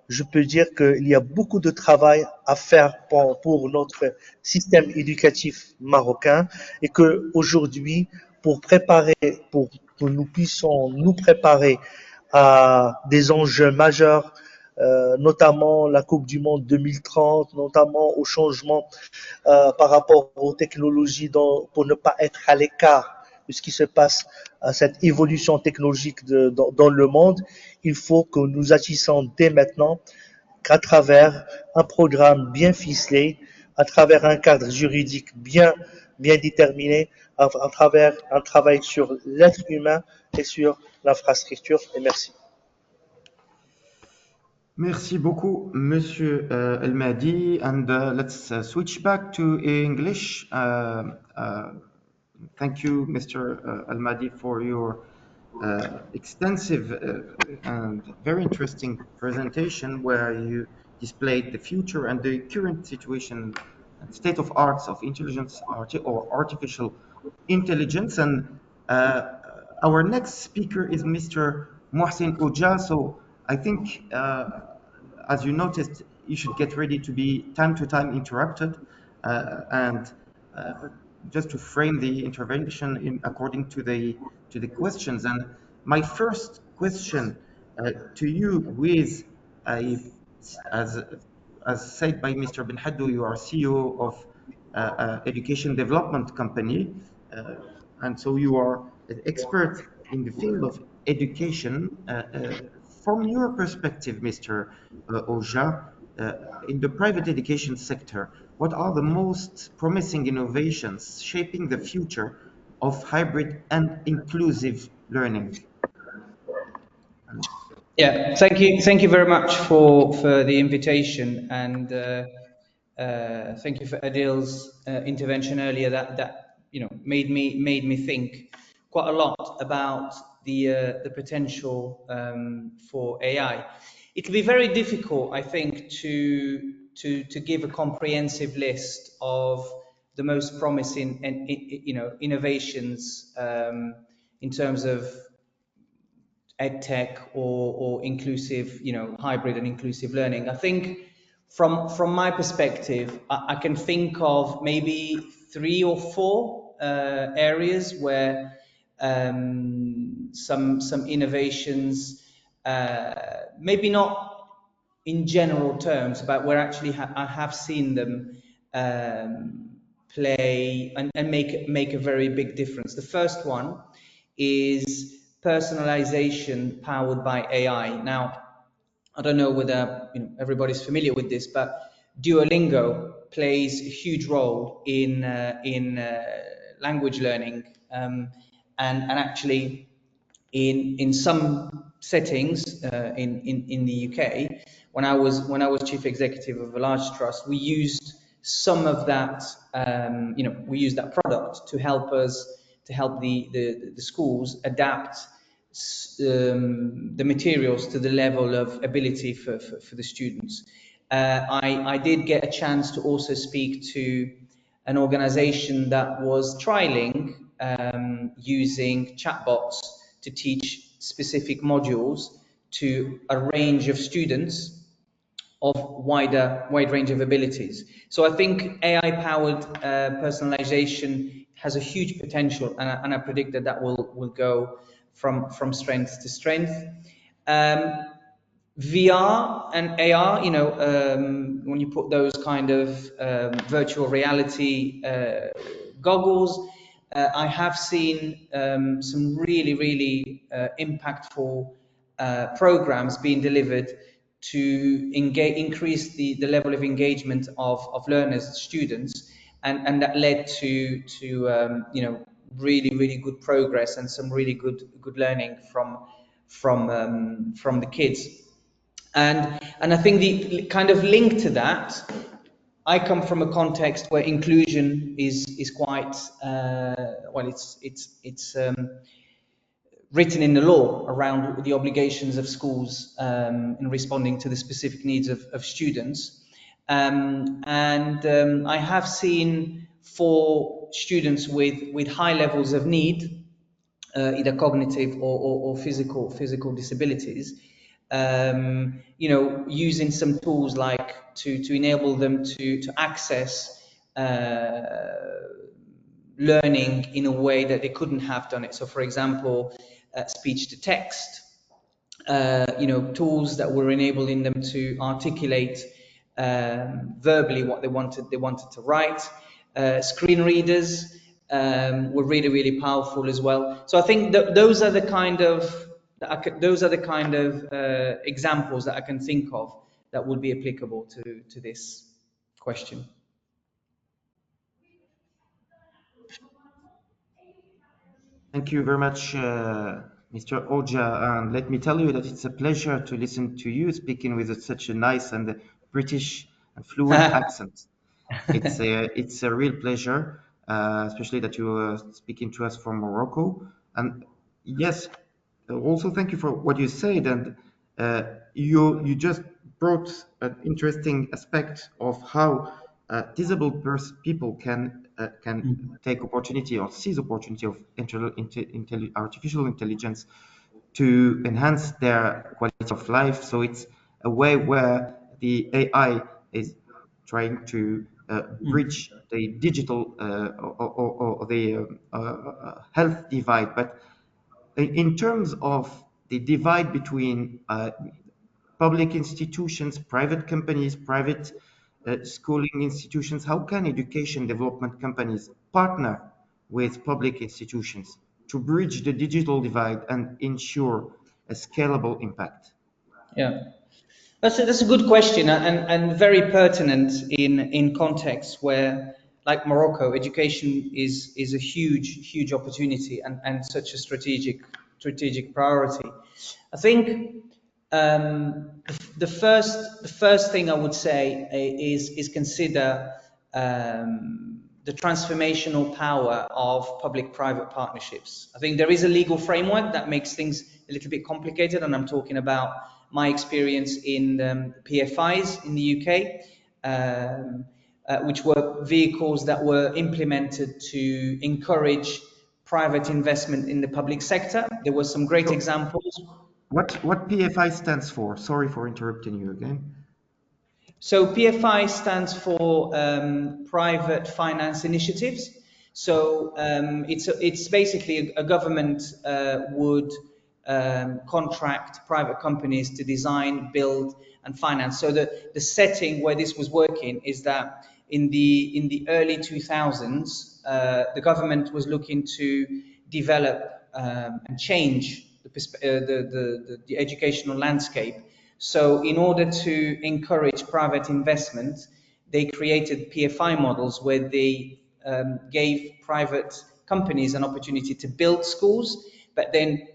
je peux dire qu'il y a beaucoup de travail à faire pour notre système éducatif marocain et que aujourd'hui, pour préparer, pour que nous puissions nous préparer à des enjeux majeurs, notamment la Coupe du Monde 2030, notamment au changement par rapport aux technologies pour ne pas être à l'écart de ce qui se passe à cette évolution technologique dans le monde, il faut que nous agissions dès maintenant qu'à travers un programme bien ficelé, à travers un cadre juridique bien déterminé, à travers un travail sur l'être humain et sur l'infrastructure. Et merci. Merci beaucoup, Monsieur El Mahdi. And let's switch back to English. Thank you, Mr. El Mahdi, for your extensive and very interesting presentation where you displayed the future and the current situation and state of arts of intelligence or artificial intelligence. And our next speaker is Mr. Mohsin Oja. So I think, as you noticed, you should get ready to be time to time interrupted. And just to frame the intervention according to the questions. And my first question to you is, as as said by Mr. Ben Haddou, you are CEO of education development company, and so you are an expert in the field of education. From your perspective, Mr. Oja, in the private education sector, what are the most promising innovations shaping the future of hybrid and inclusive learning? Yeah, thank you very much for the invitation, and thank you for Adil's intervention earlier. That made me think quite a lot about the potential for AI. It'll be very difficult, I think, to give a comprehensive list of the most promising and innovations in terms of edtech or inclusive, hybrid and inclusive learning. I think from my perspective, I can think of maybe 3 or 4 areas where some innovations, maybe not in general terms, but where actually I have seen them play and make a very big difference. The first one is personalization powered by AI. Now, I don't know whether everybody's familiar with this, but Duolingo plays a huge role in language learning, and actually in some settings in the UK. When I was chief executive of a large trust, we used some of that. We used that product to help the schools adapt the materials to the level of ability for the students. I did get a chance to also speak to an organization that was trialing using chatbots to teach specific modules to a range of students of wide range of abilities. So I think AI-powered personalization has a huge potential, and I predict that will go from strength to strength. VR and AR, when you put those kind of virtual reality goggles, I have seen some really impactful programs being delivered to increase the level of engagement of learners, students, and that led to really good progress and some really good learning from the kids. And I think the kind of link to that, I come from a context where inclusion is quite well, it's written in the law around the obligations of schools in responding to the specific needs of students. I have seen for students with high levels of need, either cognitive or physical disabilities, using some tools like to enable them to access learning in a way that they couldn't have done it. So, for example, speech to text, tools that were enabling them to articulate verbally what they wanted to write. Screen readers were really powerful as well. So I think that those are the kind of examples that I can think of that would be applicable to this question. Thank you very much, Mr. Oja. And let me tell you that it's a pleasure to listen to you speaking with such a nice and British and fluent accent. It's a real pleasure, especially that you are speaking to us from Morocco. And yes, also thank you for what you said. And you just brought an interesting aspect of how disabled people can take opportunity or seize opportunity of artificial intelligence to enhance their quality of life. So it's a way where the AI is trying to bridge the digital or the health divide. But in terms of the divide between public institutions, private companies, private schooling institutions, how can education development companies partner with public institutions to bridge the digital divide and ensure a scalable impact? Yeah. That's a good question, and very pertinent in contexts where, like Morocco, education is a huge opportunity and such a strategic priority. I think the first thing I would say is consider the transformational power of public-private partnerships. I think there is a legal framework that makes things a little bit complicated, and I'm talking about my experience in PFIs in the UK, which were vehicles that were implemented to encourage private investment in the public sector. There were some great examples. What PFI stands for? Sorry for interrupting you again. So PFI stands for Private Finance Initiatives. So it's basically a government would contract private companies to design, build, and finance. So the setting where this was working is that in the early 2000s, the government was looking to develop and change the educational landscape. So in order to encourage private investment, they created PFI models where they gave private companies an opportunity to build schools, but then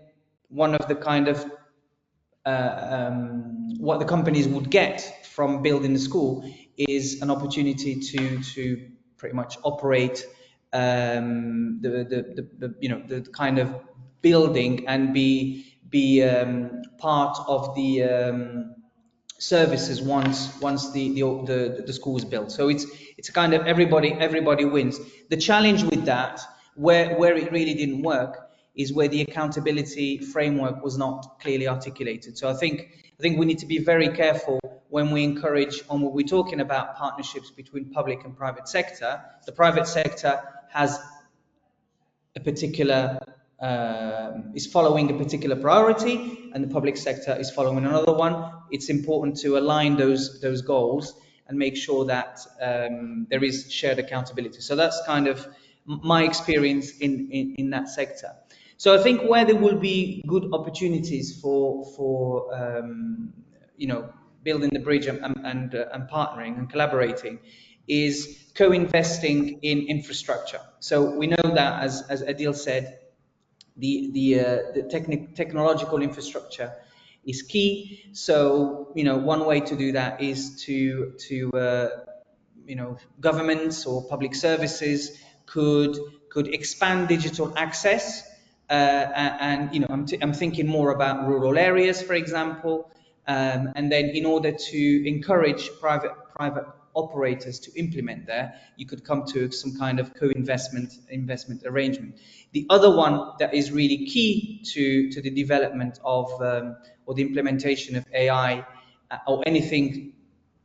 one of the kind of what the companies would get from building the school is an opportunity to pretty much operate the kind of building and be part of the services once the school is built. So it's a kind of everybody wins. The challenge with that, where it really didn't work, is where the accountability framework was not clearly articulated. So I think we need to be very careful when we encourage, on what we're talking about, partnerships between public and private sector. The private sector has a particular is following a particular priority, and the public sector is following another one. It's important to align those goals and make sure that there is shared accountability. So that's kind of my experience in that sector. So I think where there will be good opportunities for building the bridge and partnering and collaborating is co-investing in infrastructure. So we know that, as Adil said, the technological infrastructure is key. So one way to do that is to governments or public services could expand digital access, and I'm thinking more about rural areas, for example, and then in order to encourage private operators to implement there, you could come to some kind of investment arrangement. The other one that is really key to the development of or the implementation of AI or anything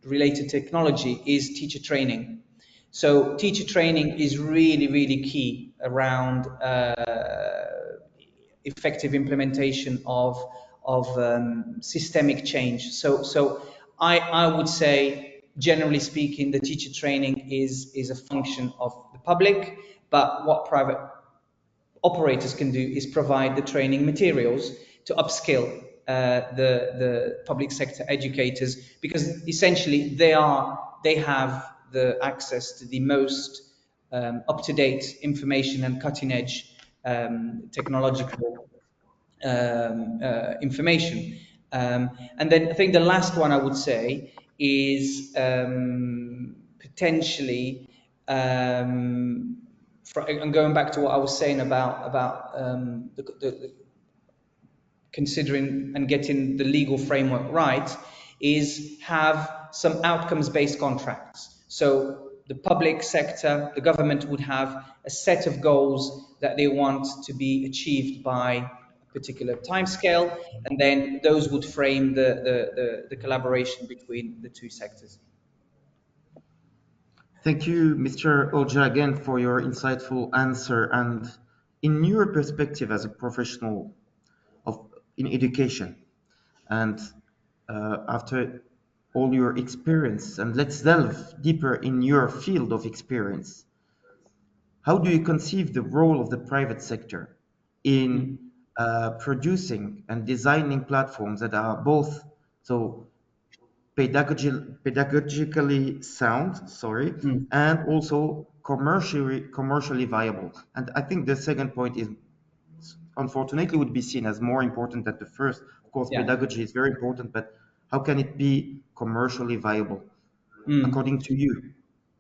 related technology is teacher training. So teacher training is really, really key around effective implementation of systemic change. So I would say, generally speaking, the teacher training is a function of the public, but what private operators can do is provide the training materials to upskill the public sector educators, because essentially they have the access to the most up-to-date information and cutting-edge technological information. And then I think the last one I would say is potentially, and going back to what I was saying about considering and getting the legal framework right, is have some outcomes-based contracts. So the public sector, the government would have a set of goals that they want to be achieved by a particular timescale, and then those would frame the collaboration between the two sectors. Thank you, Mr. Oja, again for your insightful answer. And in your perspective as a professional in education, and after all your experience, and let's delve deeper in your field of experience, how do you conceive the role of the private sector in producing and designing platforms that are both pedagogically sound, and also commercially viable? And I think the second point is, unfortunately, would be seen as more important than the first. Of course, pedagogy is very important, but how can it be commercially viable, according to you?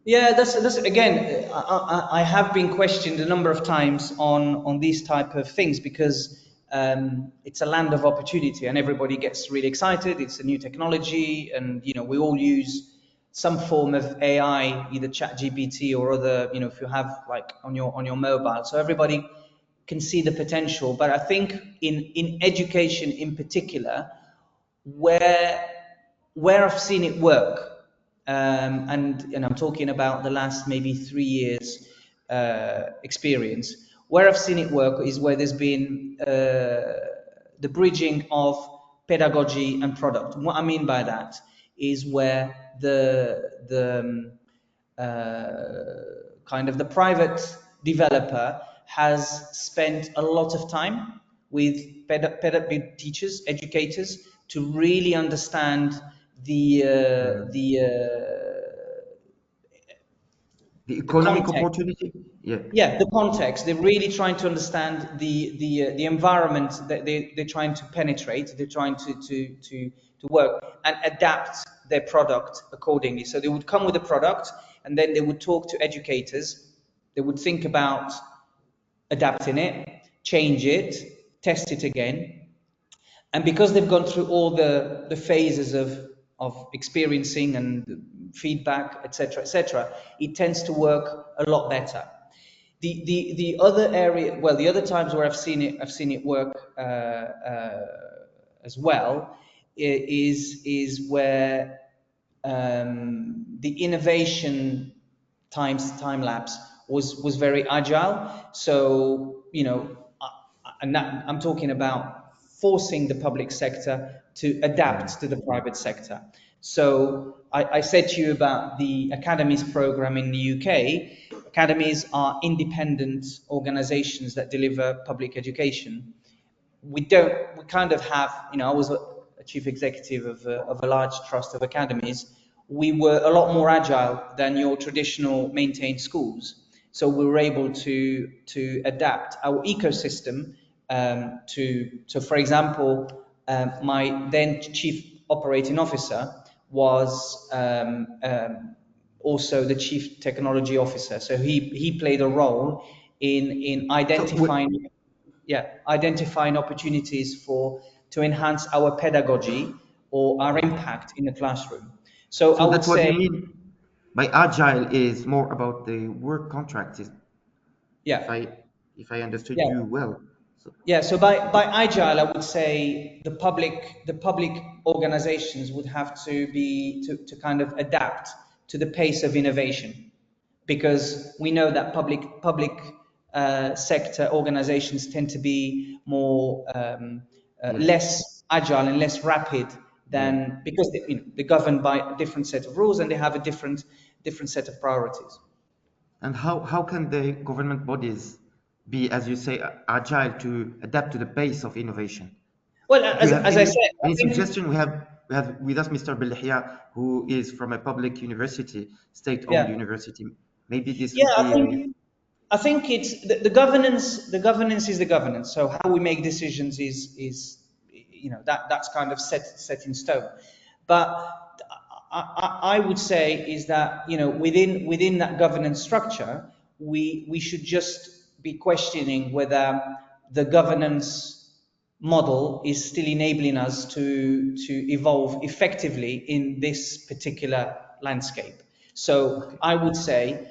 Yeah, that's again, I have been questioned a number of times on these type of things, because it's a land of opportunity and everybody gets really excited. It's a new technology, and we all use some form of AI, either ChatGPT or other, if you have like on your mobile. So everybody can see the potential. But I think in education in particular, where I've seen it work, and I'm talking about the last maybe 3 years experience, where I've seen it work is where there's been the bridging of pedagogy and product. And what I mean by that is where the kind of the private developer has spent a lot of time with teachers, educators, to really understand the economic context. Opportunity. Yeah, the context. They're really trying to understand the environment that they're trying to penetrate. They're trying to work and adapt their product accordingly. So they would come with a product, and then they would talk to educators. They would think about adapting it, change it, test it again. And because they've gone through all the phases of experiencing and feedback, etc., it tends to work a lot better. The other area, well, the other times where I've seen it work as well, is where the innovation time lapse was very agile. So and that, I'm talking about forcing the public sector to adapt to the private sector. So I said to you about the Academies program in the UK. Academies are independent organizations that deliver public education. We kind of have, I was a chief executive of a large trust of academies. We were a lot more agile than your traditional maintained schools. So we were able to adapt our ecosystem so for example, my then chief operating officer was also the chief technology officer. So he played a role in identifying opportunities to enhance our pedagogy or our impact in the classroom. So I would that's what say, you mean. by agile is more about the work contracts, if Yeah, I if I understood yeah. you well. So, Yeah, so by agile, I would say the public organizations would have to be to kind of adapt to the pace of innovation, because we know that public sector organizations tend to be more yes, less agile and less rapid yeah. than, because they're governed by a different set of rules and they have a different set of priorities. And how can the government bodies be, as you say, agile to adapt to the pace of innovation? Well, Do you have as I said, I any think, suggestion? We have with us Mr. Belhia, who is from a public university, state-owned yeah, university. Maybe this yeah, would I be a think. I think it's the governance. The governance is the governance. So how we make decisions is that's kind of set in stone. But I would say is that within that governance structure, we should just be questioning whether the governance model is still enabling us to evolve effectively in this particular landscape. So okay. I would say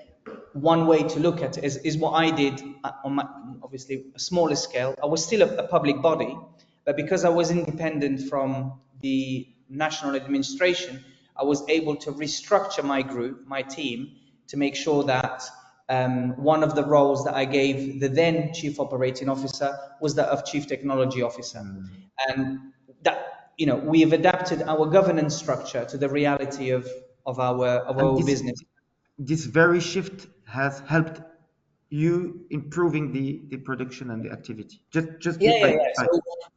one way to look at it is what I did on my, obviously a smaller scale. I was still a public body, but because I was independent from the national administration, I was able to restructure my group, my team, to make sure that one of the roles that I gave the then chief operating officer was that of chief technology officer, Hmm. and that we have adapted our governance structure to the reality of our And business. this very shift has helped you improving the production and the activity. Just Yeah, bit yeah, by yeah. bit.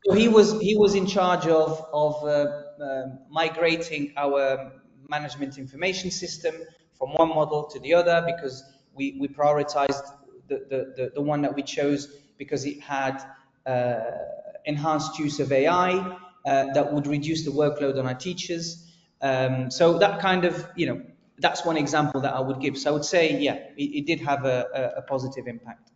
So he was in charge of migrating our management information system from one model to the other, because we prioritized the one that we chose because it had uh, enhanced use of AI that would reduce the workload on our teachers. So that kind of that's one example that I would give. So I would say, yeah, it did have a positive impact.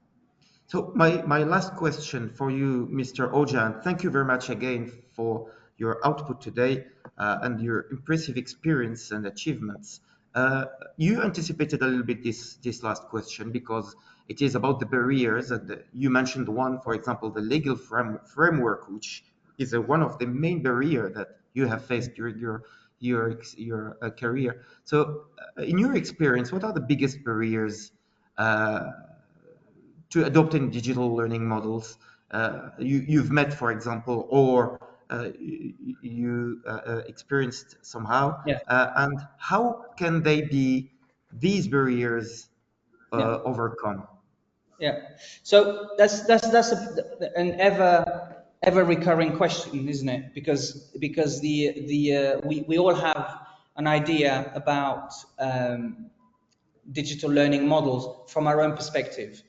So my last question for you, Mr. Ojan, thank you very much again for your output today and your impressive experience and achievements. Uh, you anticipated a little bit this last question because it is about the barriers. And you mentioned one, for example, the legal framework, which is one of the main barrier that you have faced during your career. So, in your experience, what are the biggest barriers uh, to adopting digital learning models you've met, for example, or you experienced somehow, Yeah, and how can they be these barriers yeah. overcome? Yeah. So that's an ever recurring question, isn't it? Because we all have an idea about digital learning models from our own perspective.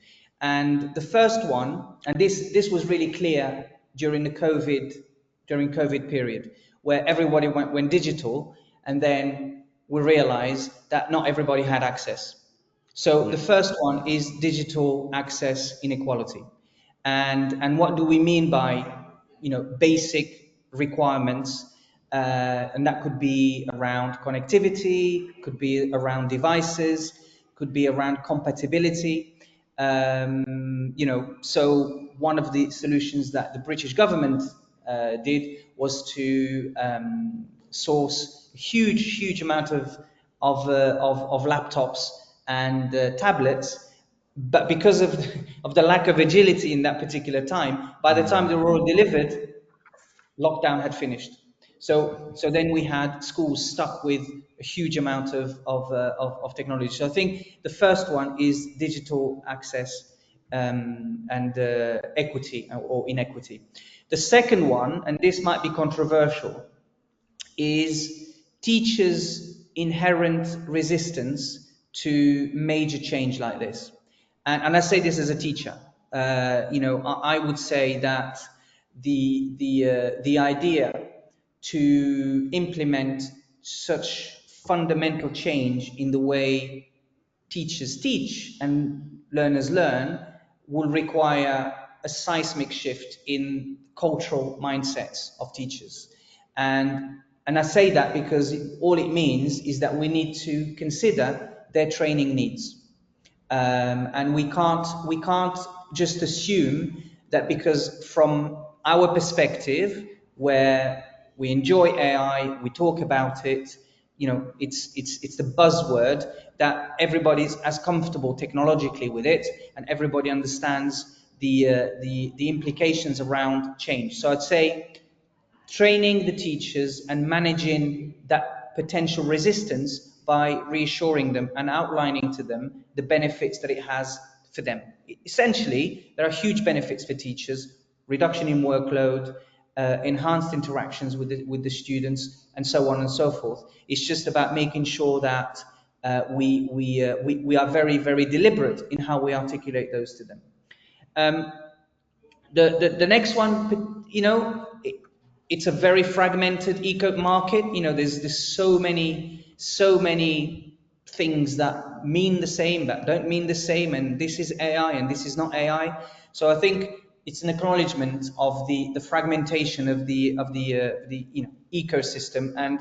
And the first one, and this was really clear during the COVID period, where everybody went digital, and then we realized that not everybody had access. So the Yes. first one is digital access inequality. And what do we mean by basic requirements? And that could be around connectivity, could be around devices, could be around compatibility. So one of the solutions that the British government did was to source a huge amount of laptops and tablets, but because of the lack of agility in that particular time, by the time they Mm. were all delivered, lockdown had finished. So then we had schools stuck with a huge amount of technology. So I think the first one is digital access and equity or inequity. The second one, and this might be controversial, is teachers' inherent resistance to major change like this. And I say this as a teacher. I would say that the idea to implement such fundamental change in the way teachers teach and learners learn will require a seismic shift in cultural mindsets of teachers. And And I say that because all it means is that we need to consider their training needs. And we can't just assume that because from our perspective, where we enjoy AI, we talk about it, it's the buzzword, that everybody's as comfortable technologically with it, and everybody understands the implications around change. So I'd say training the teachers and managing that potential resistance by reassuring them and outlining to them the benefits that it has for them. Essentially, there are huge benefits for teachers: reduction in workload, enhanced interactions with the students, and so on and so forth. It's just about making sure that we are very, very deliberate in how we articulate those to them. Um, the next one, it's a very fragmented eco market. There's so many things that mean the same, that don't mean the same, and this is AI and this is not AI. So I think it's an acknowledgement of the fragmentation of the ecosystem, and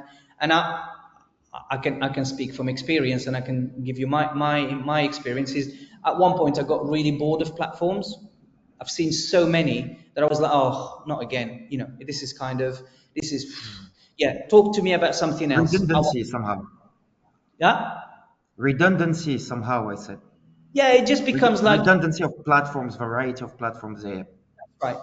I can speak from experience, and I can give you my experiences. At one point, I got really bored of platforms. I've seen so many that I was like, oh, not again. This is, yeah. Talk to me about something else. Redundancy somehow. Yeah, Redundancy somehow, I said. yeah. It just becomes like, Redundancy of platforms, variety of platforms there. right.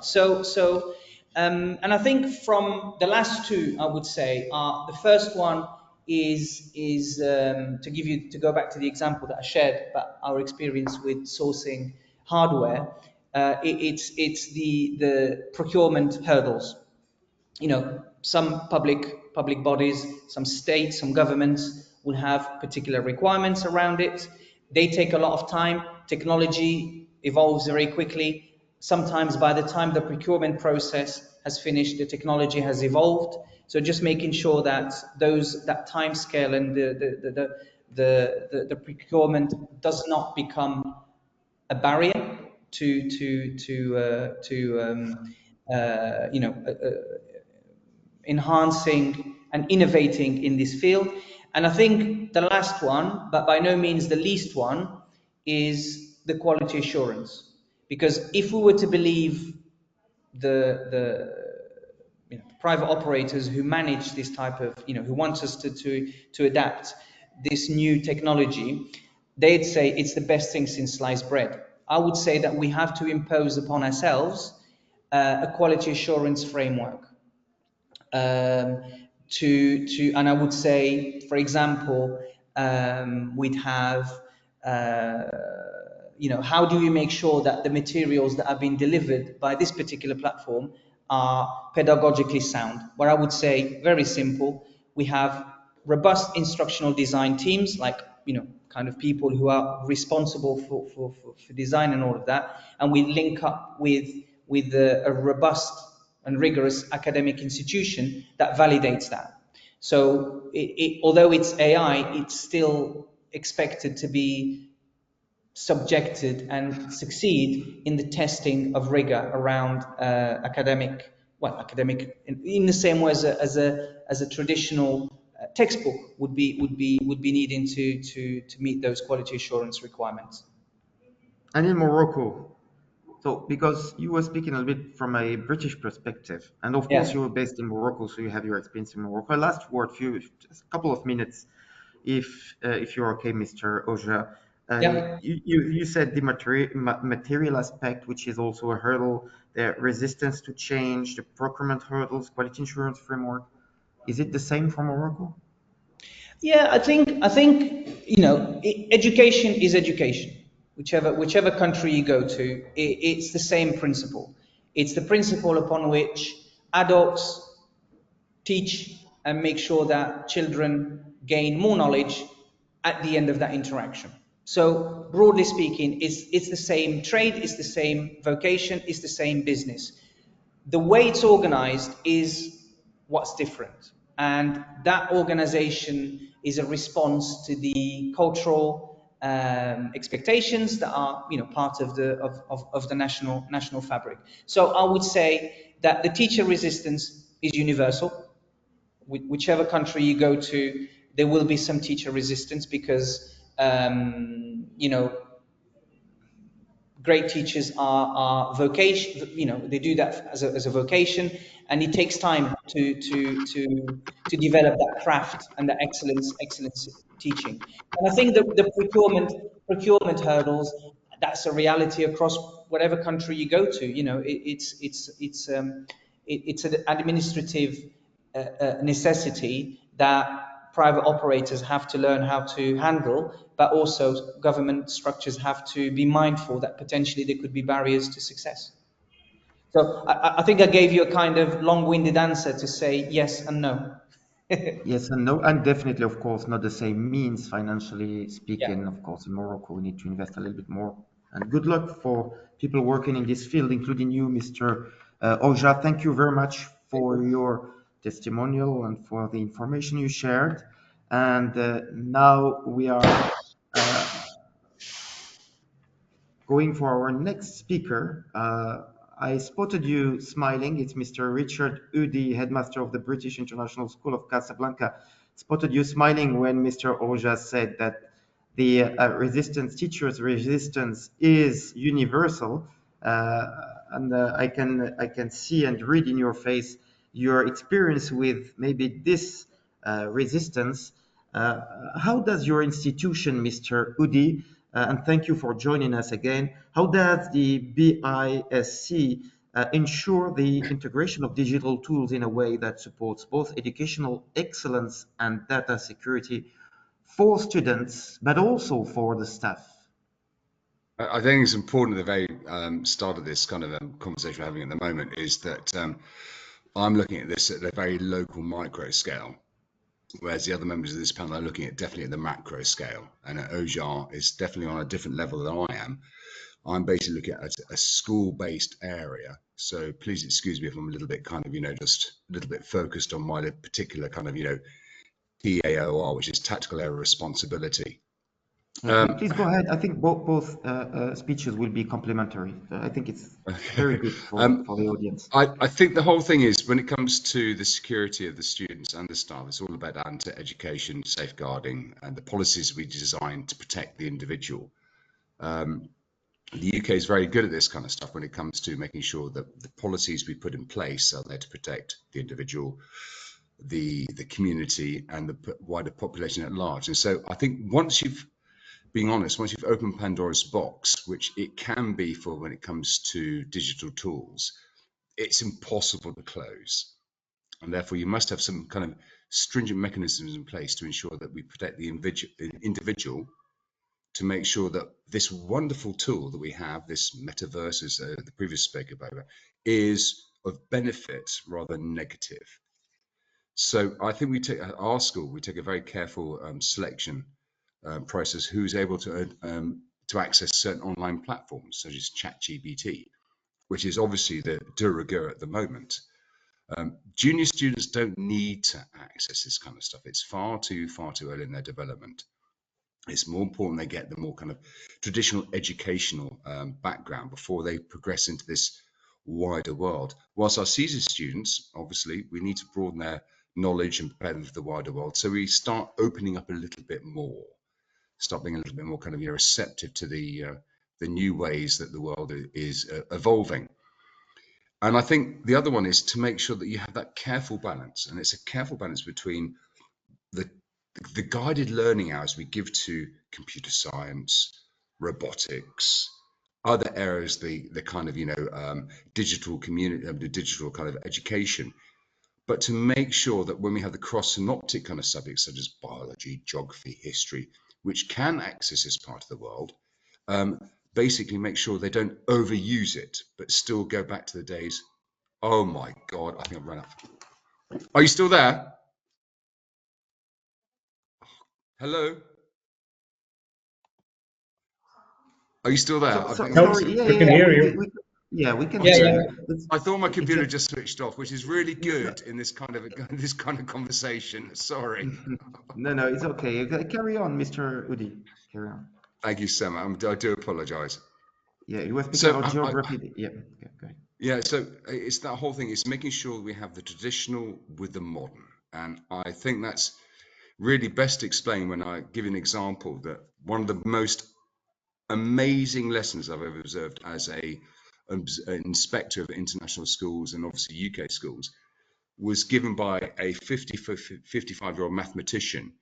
And I think from the last two, I would say, the first one is to go back to the example that I shared about our experience with sourcing hardware. It's the procurement hurdles. Some public bodies, some states, some governments will have particular requirements around it. They take a lot of time. Technology evolves very quickly. Sometimes by the time the procurement process has finished, the technology has evolved. So just making sure that that time scale and the procurement does not become a barrier to enhancing and innovating in this field. And I think the last one, but by no means the least one, is the quality assurance. Because if we were to believe the private operators who manage this type of, who wants us to adapt this new technology, they'd say it's the best thing since sliced bread. I would say that we have to impose upon ourselves a quality assurance framework. And I would say, for example, we'd have, how do we make sure that the materials that are being delivered by this particular platform are pedagogically sound? Where I would say, very simple, we have robust instructional design teams, like, kind of people who are responsible for design and all of that, and we link up with a robust and rigorous academic institution that validates that. So although it's AI, it's still expected to be subjected and succeed in the testing of rigor around academic in the same way as a traditional textbook would be needing to meet those quality assurance requirements. And in Morocco, so because you were speaking a little bit from a British perspective, and of course Yeah. you were based in Morocco, so you have your experience in Morocco. Last word, just a couple of minutes, if you're okay, Mr. Oja. Yeah. You said the material aspect, which is also a hurdle, the resistance to change, the procurement hurdles, quality insurance framework. Is it the same for Morocco? Yeah, I think education is education. Whichever country you go to, it's the same principle. It's the principle upon which adults teach and make sure that children gain more knowledge at the end of that interaction. So broadly speaking, it's the same trade, it's the same vocation, it's the same business. The way it's organized is what's different. And that organization is a response to the cultural expectations that are part of the national fabric. So I would say that the teacher resistance is universal. whichever country you go to, there will be some teacher resistance because you know, great teachers are vocation, you know, they do that as a vocation, and it takes time to develop that craft and the excellence teaching. And I think the procurement hurdles, that's a reality across whatever country you go to. You know, it's an administrative necessity that private operators have to learn how to handle, but also government structures have to be mindful that potentially there could be barriers to success. So I think I gave you a kind of long-winded answer to say yes and no. Yes and no, and definitely, of course, not the same means financially Yeah. speaking. Of course, in Morocco, we need to invest a little bit more. And good luck for people working in this field, including you, Mr. Oja. Thank you very much for your testimonial and for the information you shared. And now we are going for our next speaker. I spotted you smiling. It's Mr. Richard Udi, headmaster of the British International School of Casablanca. Spotted you smiling when Mr. Oja said that the teachers' resistance is universal. And I can see and read in your face your experience with maybe this resistance. How does your institution, Mr. Udi, and thank you for joining us again. How does the BISC ensure the integration of digital tools in a way that supports both educational excellence and data security for students, but also for the staff? I think it's important at the very start of this kind of conversation we're having at the moment is that I'm looking at this at a very local micro scale, whereas the other members of this panel are looking at definitely at the macro scale. And Ojar is definitely on a different level than I am. I'm basically looking at a school-based area. So please excuse me if I'm a little bit kind of, just a little bit focused on my particular kind of, TAOR, which is tactical area responsibility. Please go ahead. I think both speeches will be complementary. I think it's very good for the audience. I think the whole thing is when it comes to the security of the students and the staff, it's all about anti-education, safeguarding, and the policies we design to protect the individual. The UK is very good at this kind of stuff when it comes to making sure that the policies we put in place are there to protect the individual, the community, and the wider population at large. And so I think once you've opened Pandora's box, which it can be for when it comes to digital tools, it's impossible to close. And therefore, you must have some kind of stringent mechanisms in place to ensure that we protect the individual, to make sure that this wonderful tool that we have, this metaverse, as the previous speaker about, is of benefit rather than negative. So I think we take a very careful selection process who's able to access certain online platforms such as ChatGPT, which is obviously the de rigueur at the moment. Junior students don't need to access this kind of stuff. It's far too early in their development. It's more important they get the more kind of traditional educational background before they progress into this wider world. Whilst our CESAR students, obviously, we need to broaden their knowledge and prepare them for the wider world. So we start opening up a little bit more, start being a little bit more kind of receptive to the new ways that the world is evolving. And I think the other one is to make sure that you have that careful balance, and it's a careful balance between the guided learning hours we give to computer science, robotics, other areas, the kind of digital community, the digital kind of education, but to make sure that when we have the cross-synoptic kind of subjects such as biology, geography, history, which can access this part of the world, basically make sure they don't overuse it, but still go back to the days. Oh my God, I think I've run out. Are you still there? Hello? Are you still there? Sorry, we can hear you. We can Yeah, hear yeah. you. I thought my computer just switched off, which is really good in this kind of conversation. Sorry. No, it's okay. Carry on, Mr. Udi. Carry on. Thank you so much. I do apologize. Yeah, you were speaking about geography. Yeah, go ahead. Yeah, so it's that whole thing. It's making sure we have the traditional with the modern. And I think that's really best explained when I give you an example that one of the most amazing lessons I've ever observed as an inspector of international schools and obviously UK schools was given by a 55-year-old mathematician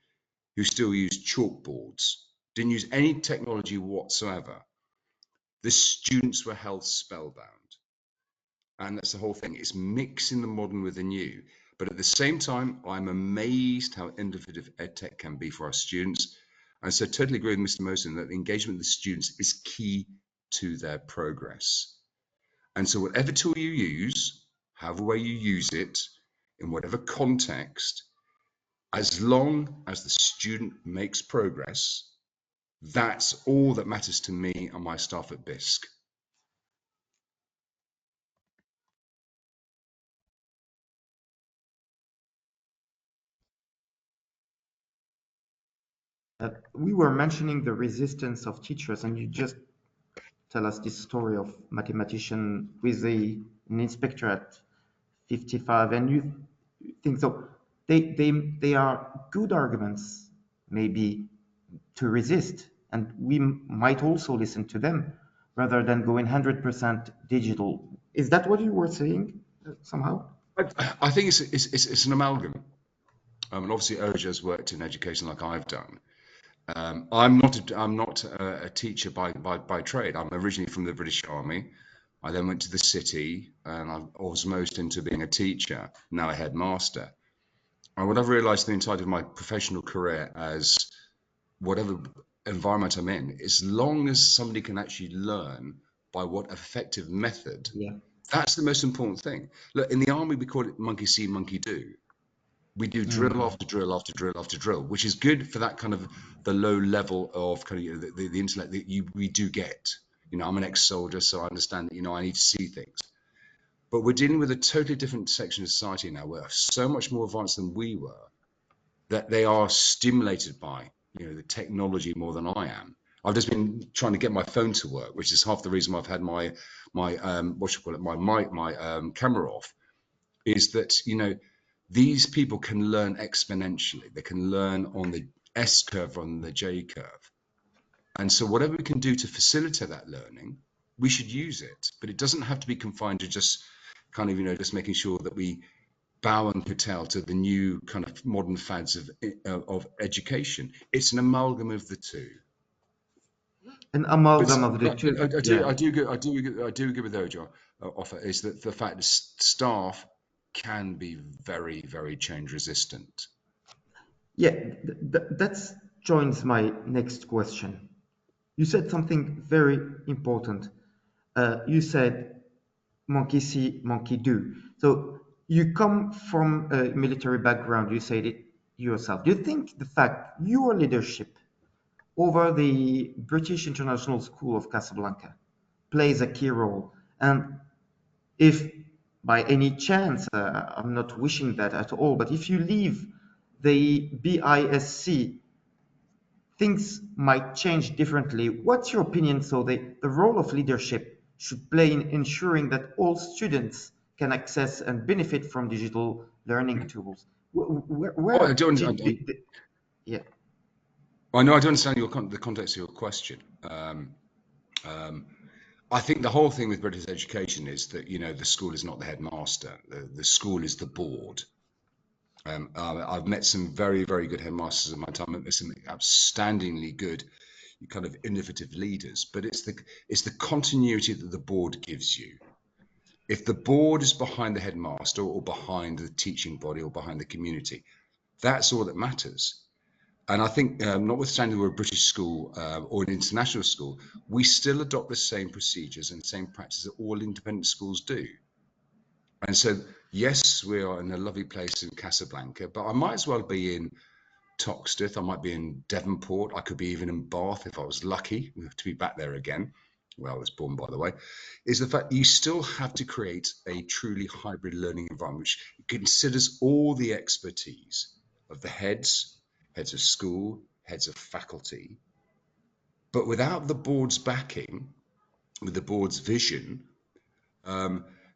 who still used chalkboards, didn't use any technology whatsoever. The students were held spellbound. And that's the whole thing. It's mixing the modern with the new. But at the same time, I'm amazed how innovative EdTech can be for our students. And so totally agree with Mr. Mosen that the engagement with the students is key to their progress. And so whatever tool you use, however way you use it, in whatever context, as long as the student makes progress, that's all that matters to me and my staff at BISC. We were mentioning the resistance of teachers, and you just tell us this story of mathematician with an inspector at 55, and you think so. They are good arguments, maybe, to resist, and we might also listen to them rather than going 100% digital. Is that what you were saying somehow? I think it's an amalgam. And obviously, Oja has worked in education like I've done. I'm not a teacher by trade. I'm originally from the British Army. I then went to the city, and I osmosed into being a teacher. Now a headmaster. And what I've realised the entirety of my professional career, as whatever environment I'm in, as long as somebody can actually learn by what effective method, Yeah. that's the most important thing. Look, in the army, we call it monkey see, monkey do. We do drill after drill after drill after drill, which is good for that kind of the low level of kind of the intellect that we do get. You know, I'm an ex-soldier, so I understand that, you know, I need to see things. But we're dealing with a totally different section of society now. We're so much more advanced than we were, that they are stimulated by, you know, the technology more than I am. I've just been trying to get my phone to work, which is half the reason why I've had my camera off. Is that, you know, these people can learn exponentially. They can learn on the S curve, on the J curve. And so whatever we can do to facilitate that learning, we should use it. But it doesn't have to be confined to just kind of, you know, just making sure that we bow and patel to the new kind of modern fads of education. It's an amalgam of the two. An amalgam But of the two. I Yeah. do agree with Ojo offer is that the fact that staff can be very, very change resistant. Yeah, that joins my next question. You said something very important. You said monkey see, monkey do. So you come from a military background, you said it yourself. Do you think the fact your leadership over the British International School of Casablanca plays a key role? And if by any chance, I'm not wishing that at all, but if you leave the BISC, things might change differently. What's your opinion? So the role of leadership should play in ensuring that all students can access and benefit from digital learning tools. Oh, I Where don't. did yeah. I know I don't understand the context of your question. I think the whole thing with British education is that, you know, the school is not the headmaster. The school is the board. I've met some very, very good headmasters in my time. I've met some outstandingly good kind of innovative leaders, but it's the continuity that the board gives you. If the board is behind the headmaster or behind the teaching body or behind the community, that's all that matters. And I think, notwithstanding we're a British school or an international school, we still adopt the same procedures and same practices that all independent schools do. And so, yes, we are in a lovely place in Casablanca, but I might as well be in Toxteth, I might be in Devonport, I could be even in Bath if I was lucky to be back there again, where I was born, by the way, is the fact you still have to create a truly hybrid learning environment which considers all the expertise of the heads of school, heads of faculty, but without the board's backing, with the board's vision,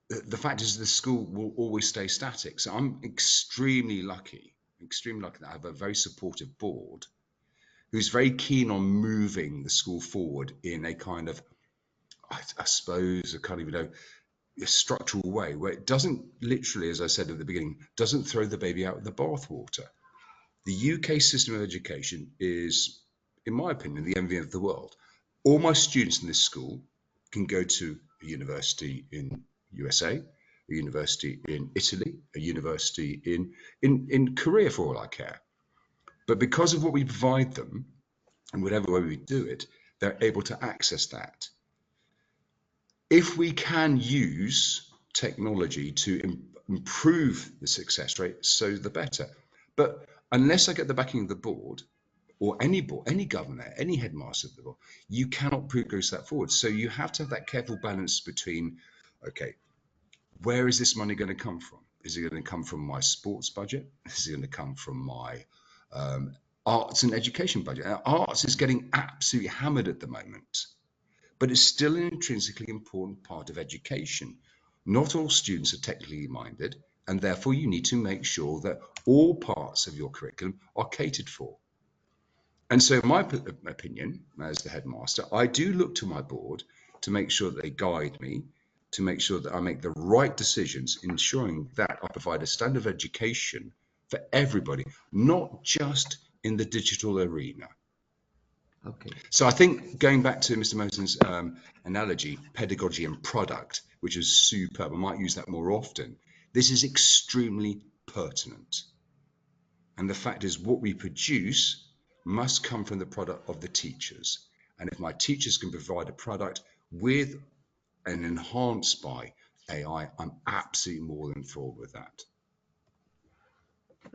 the fact is the school will always stay static. So I'm extremely lucky that I have a very supportive board who's very keen on moving the school forward in a kind of, I suppose, a kind of, a structural way where it doesn't literally, as I said at the beginning, doesn't throw the baby out with the bathwater. The UK system of education is, in my opinion, the envy of the world. All my students in this school can go to a university in USA, a university in Italy, a university in Korea, for all I care. But because of what we provide them, and whatever way we do it, they're able to access that. If we can use technology to improve the success rate, so the better. But unless I get the backing of the board, or any board, any governor, any headmaster of the board, you cannot progress that forward. So you have to have that careful balance between, okay, where is this money going to come from? Is it going to come from my sports budget? Is it going to come from my arts and education budget? Arts is getting absolutely hammered at the moment, but it's still an intrinsically important part of education. Not all students are technically minded, and therefore you need to make sure that all parts of your curriculum are catered for. And so, in my opinion, as the headmaster, I do look to my board to make sure that they guide me, to make sure that I make the right decisions, ensuring that I provide a standard of education for everybody, not just in the digital arena. Okay. So I think going back to Mr. Moten's analogy, pedagogy and product, which is superb, I might use that more often. This is extremely pertinent. And the fact is, what we produce must come from the product of the teachers. And if my teachers can provide a product with and enhanced by AI, I'm absolutely more than thrilled with that.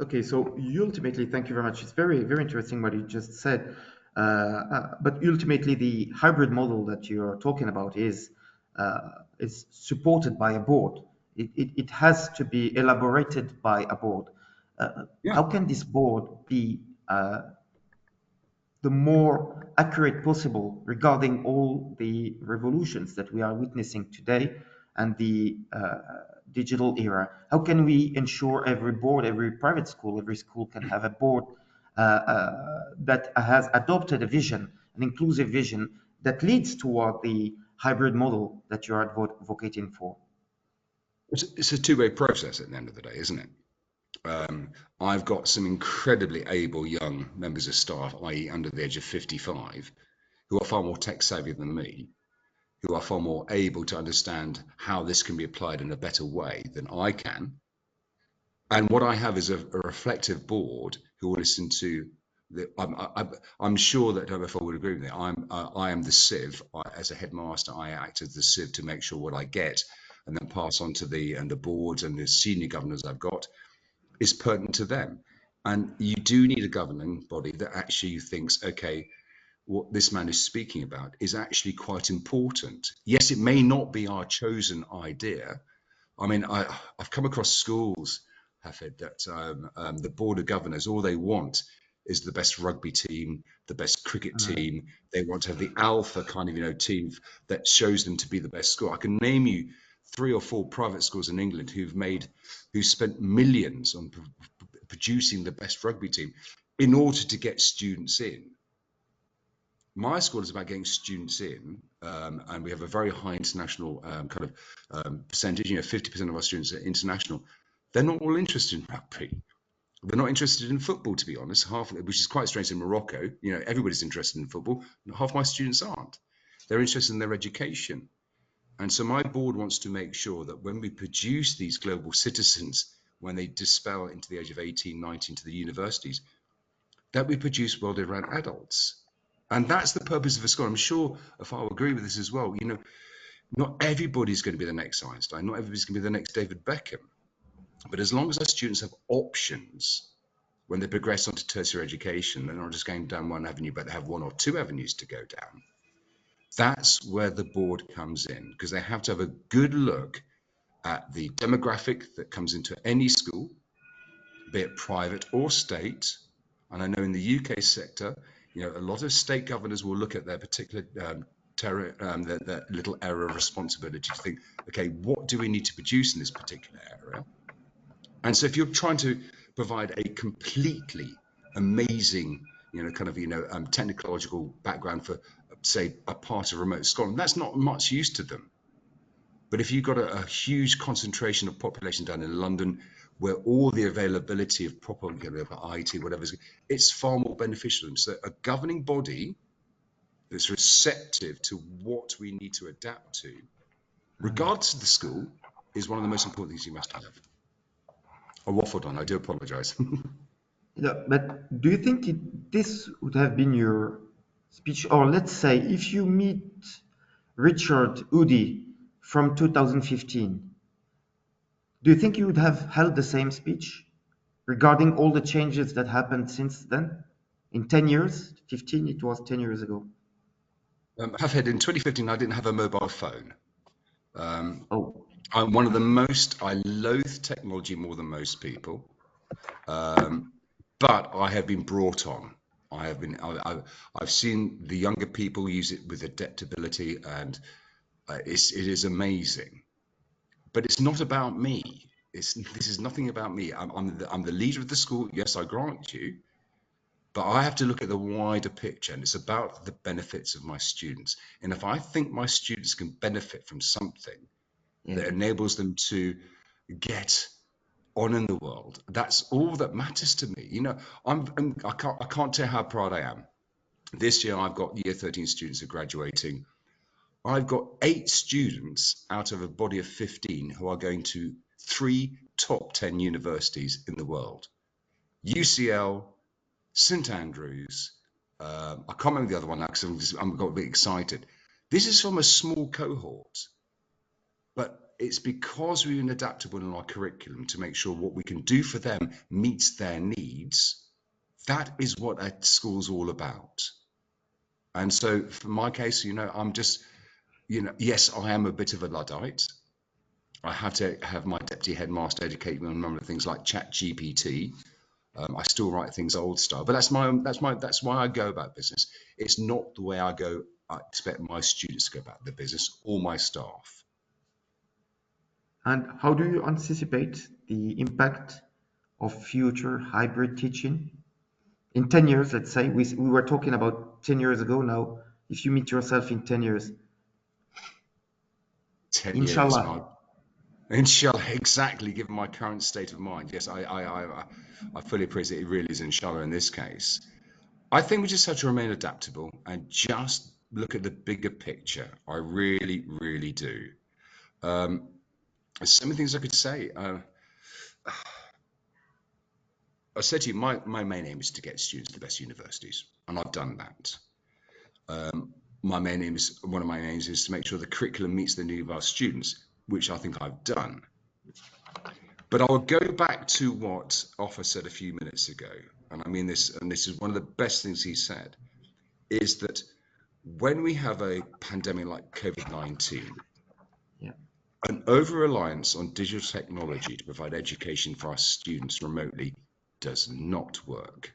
Okay, so ultimately, thank you very much. It's very, very interesting what you just said. But ultimately, the hybrid model that you're talking about is supported by a board. It has to be elaborated by a board. Yeah. How can this board be the more accurate possible regarding all the revolutions that we are witnessing today and the digital era? How can we ensure every board, every private school, every school can have a board that has adopted a vision, an inclusive vision that leads toward the hybrid model that you're advocating for? It's a two-way process at the end of the day, isn't it? I've got some incredibly able young members of staff, i.e. under the age of 55, who are far more tech savvy than me, who are far more able to understand how this can be applied in a better way than I can. And what I have is a reflective board who will listen to I'm sure that WFO would agree with me. I am the sieve. As a headmaster, I act as the sieve to make sure what I get and then pass on to the boards and the senior governors I've got is pertinent to them. And you do need a governing body that actually thinks, okay, what this man is speaking about is actually quite important. Yes, it may not be our chosen idea. I mean, I've come across schools, Hafid, that the board of governors, all they want is the best rugby team, the best cricket team. They want to have the alpha kind of, team that shows them to be the best school. I can name you 3 or 4 private schools in England who spent millions on producing the best rugby team in order to get students in. My school is about getting students in, and we have a very high international percentage. 50% of our students are international. They're not all interested in rugby. They're not interested in football, to be honest. Which is quite strange in Morocco. Everybody's interested in football. Half my students aren't. They're interested in their education. And so my board wants to make sure that when we produce these global citizens, when they dispel into the age of 18, 19 to the universities, that we produce world-round adults. And that's the purpose of a school. I'm sure if I will agree with this as well, not everybody's going to be the next Einstein, not everybody's going to be the next David Beckham. But as long as our students have options when they progress onto tertiary education, they're not just going down one avenue, but they have 1 or 2 avenues to go down. That's where the board comes in, because they have to have a good look at the demographic that comes into any school, be it private or state. And I know in the UK sector, a lot of state governors will look at their particular that little area of responsibility to think, okay, what do we need to produce in this particular area? And so if you're trying to provide a completely amazing, technological background for, say, a part of remote Scotland, that's not much use to them. But if you've got a huge concentration of population down in London, where all the availability of proper IT, whatever, it's far more beneficial. So a governing body that's receptive to what we need to adapt to, regardless of the school, is one of the most important things you must have. I waffled on, I do apologise. Yeah, but do you think this would have been your speech? Or let's say if you meet Richard Udy from 2015, do you think you would have held the same speech regarding all the changes that happened since then? In 10 years? 15, it was 10 years ago. Hafed, in 2015, I didn't have a mobile phone. Oh, I'm one of the most, I loathe technology more than most people, but I have been brought on. I've seen the younger people use it with adaptability, and it is amazing. But it's not about me. This is nothing about me. I'm the leader of the school. Yes, I grant you, but I have to look at the wider picture, and it's about the benefits of my students. And if I think my students can benefit from something yeah. that enables them to get on in the world, that's all that matters to me. I can't tell how proud I am. This year I've got year 13 students who are graduating. I've got 8 students out of a body of 15 who are going to 3 top 10 universities in the world: UCL, St Andrews. I can't remember the other one now because I'm got a bit excited. This is from a small cohort, but it's because we've been adaptable in our curriculum to make sure what we can do for them meets their needs. That is what a school's all about. And so for my case, I'm just, yes, I am a bit of a Luddite. I have to have my deputy headmaster educate me on a number of things like ChatGPT. I still write things old style, but that's why I go about business. It's not the way I expect my students to go about the business or my staff. And how do you anticipate the impact of future hybrid teaching? In 10 years, let's say, we were talking about 10 years ago now. If you meet yourself in 10 years, 10 years, inshallah. inshallah, exactly, given my current state of mind. Yes, I fully appreciate it really is inshallah in this case. I think we just have to remain adaptable and just look at the bigger picture. I really, really do. There's so many things I could say. I said to you, my main aim is to get students to the best universities, and I've done that. One of my aims is to make sure the curriculum meets the needs of our students, which I think I've done. But I'll go back to what Offa said a few minutes ago, and I mean this, and this is one of the best things he said, is that when we have a pandemic like COVID-19, Yeah. an over-reliance on digital technology to provide education for our students remotely does not work.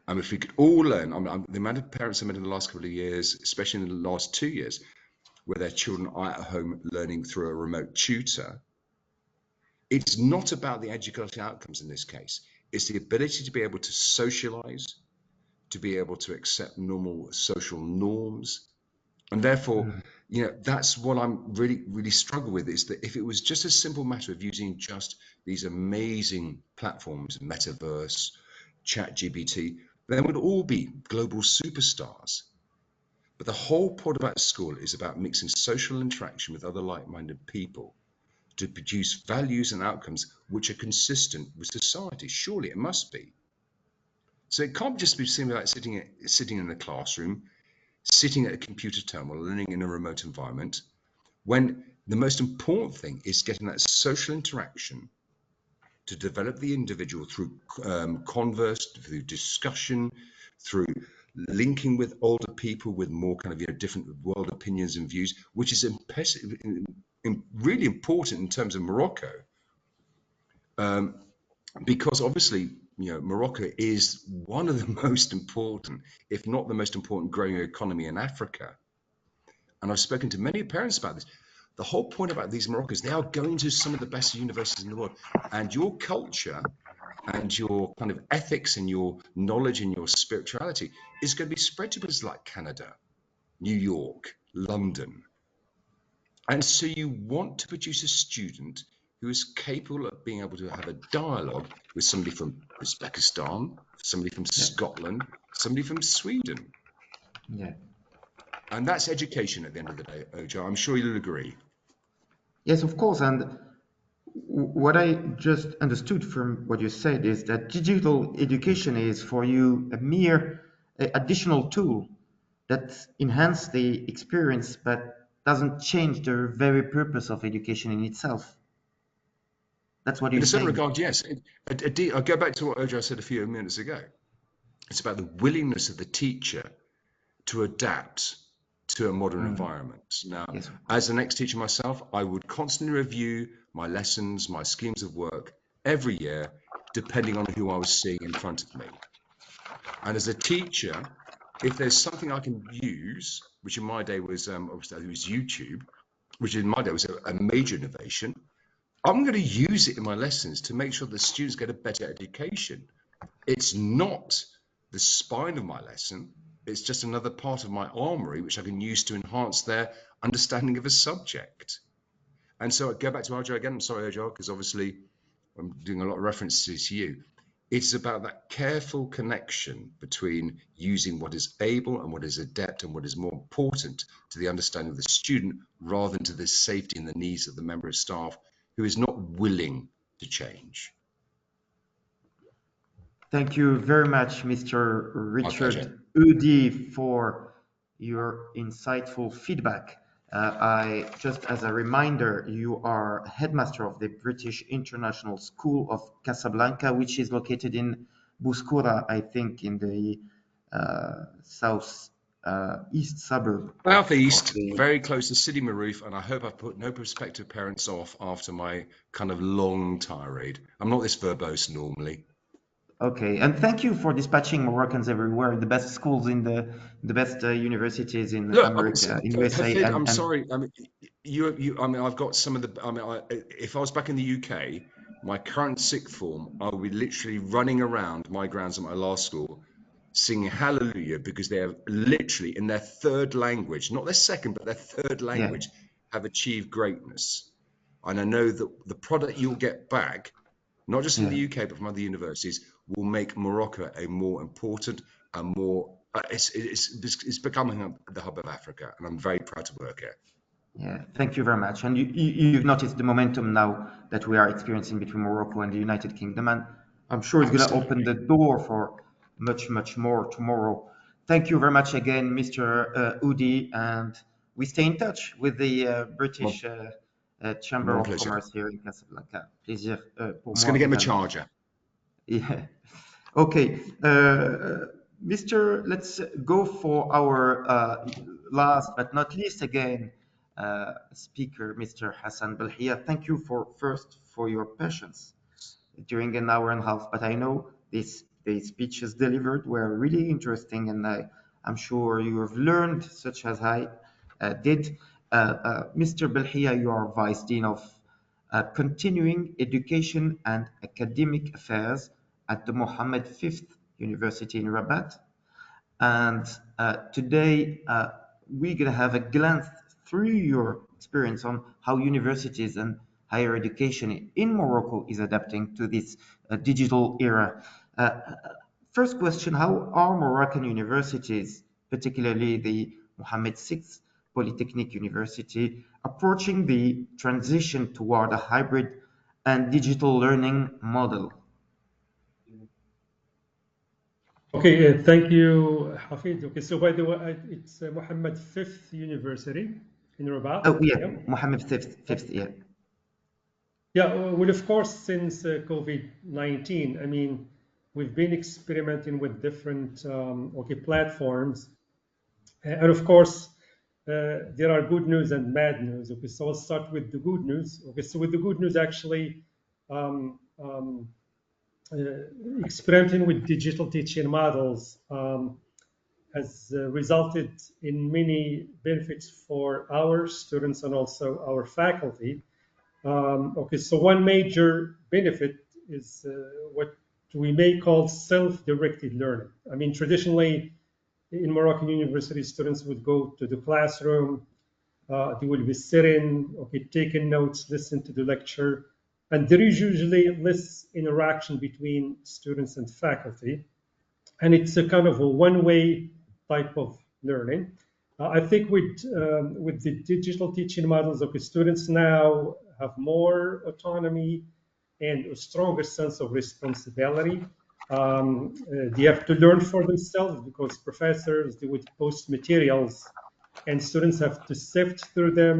And if we could all learn, the amount of parents I've met in the last couple of years, especially in the last 2 years, where their children are at home learning through a remote tutor, it's not about the educational outcomes in this case. It's the ability to be able to socialize, to be able to accept normal social norms. And therefore, that's what I'm really, really struggle with, is that if it was just a simple matter of using just these amazing platforms, Metaverse, ChatGPT, they would all be global superstars. But the whole point about school is about mixing social interaction with other like-minded people to produce values and outcomes which are consistent with society. Surely it must be. So it can't just be simply like sitting in a classroom, sitting at a computer terminal, learning in a remote environment, when the most important thing is getting that social interaction to develop the individual through converse, through discussion, through linking with older people with more kind of different world opinions and views, which is really important in terms of Morocco, because obviously Morocco is one of the most important, if not the most important, growing economy in Africa. and I've spoken to many parents about this. The whole point about these Moroccans, they are going to some of the best universities in the world, and your culture and your kind of ethics and your knowledge and your spirituality is going to be spread to places like Canada, New York, London. And so you want to produce a student who is capable of being able to have a dialogue with somebody from Uzbekistan, somebody from Scotland, somebody from Sweden. Yeah. And that's education at the end of the day, Ojo. I'm sure you'll agree. Yes, of course. And what I just understood from what you said is that digital education is for you a mere additional tool that enhances the experience but doesn't change the very purpose of education in itself. That's what In you're a certain saying. regard, yes. I'll go back to what Ojo said a few minutes ago. It's about the willingness of the teacher to adapt to a modern environment. Now, Yes. as an ex-teacher myself, I would constantly review my lessons, my schemes of work every year, depending on who I was seeing in front of me. And as a teacher, if there's something I can use, which in my day was obviously was YouTube, which in my day was a major innovation, I'm going to use it in my lessons to make sure the students get a better education. It's not the spine of my lesson. It's just another part of my armory, which I can use to enhance their understanding of a subject. And so I go back to Arjo again. I'm sorry, Arjo, because obviously I'm doing a lot of references to you. It's about that careful connection between using what is able and what is adept and what is more important to the understanding of the student rather than to the safety and the needs of the member of staff who is not willing to change. Thank you very much, Mr. My pleasure. Richard Udi, for your insightful feedback. I just as a reminder, you are headmaster of the British International School of Casablanca, which is located in Bouskoura, I think, in the south east suburb of Southeast, the. very close to Sidi Marouf, and I hope I've put no prospective parents off after my kind of long tirade. I'm not this verbose normally. Okay, and thank you for dispatching Moroccans everywhere, the best schools in the best universities in Look, America, in USA, Hafid, I'm and sorry. I mean, I mean, I've got some of the. I mean, if I was back in the UK, my current sixth form, I would be literally running around my grounds at my last school, singing Hallelujah because they have literally in their third language, not their second, but their third yeah, language, have achieved greatness. And I know that the product you'll get back, not just from yeah. the UK, but from other universities, will make Morocco a more important and more. It's becoming the hub of Africa, and I'm very proud to work here. Yeah, thank you very much. And you've noticed the momentum now that we are experiencing between Morocco and the United Kingdom, and I'm sure it's going to open Absolutely. the door for much, much more tomorrow. Thank you very much again, Mr. Udi, and we stay in touch with the Well, British Chamber my of pleasure. Commerce here in Casablanca. Plaisir pour It's going to moi get my également. charger. Yeah. Okay. Let's go for our last but not least again speaker, Mr. Hassan Belhia. Thank you for your patience during an hour and a half. But I know the speeches delivered were really interesting, and I'm sure you have learned, such as I did. Mr. Belhia, you are Vice Dean of Continuing Education and Academic Affairs at the Mohammed V University in Rabat. And today we're going to have a glance through your experience on how universities and higher education in Morocco is adapting to this digital era. First question, how are Moroccan universities, particularly the Mohammed VI Polytechnic University, approaching the transition toward a hybrid and digital learning model? Okay, thank you, Hafid. Okay, so by the way, it's Mohammed Fifth University in Rabat. Oh, yeah, Yeah. Mohammed fifth, yeah. Yeah, well, of course, since COVID-19, I mean, we've been experimenting with different platforms, and of course, there are good news and bad news. Okay, so I'll start with the good news. Okay, so with the good news, actually, um, experimenting with digital teaching models has resulted in many benefits for our students and also our faculty. Okay, so one major benefit is what we may call self-directed learning. I mean, traditionally in Moroccan universities, students would go to the classroom, they will be sitting, okay, taking notes, listen to the lecture, and there is usually less interaction between students and faculty. And it's a kind of a one-way type of learning. I think with the digital teaching models, okay, students now have more autonomy and a stronger sense of responsibility. They have to learn for themselves because professors, they would post materials and students have to sift through them.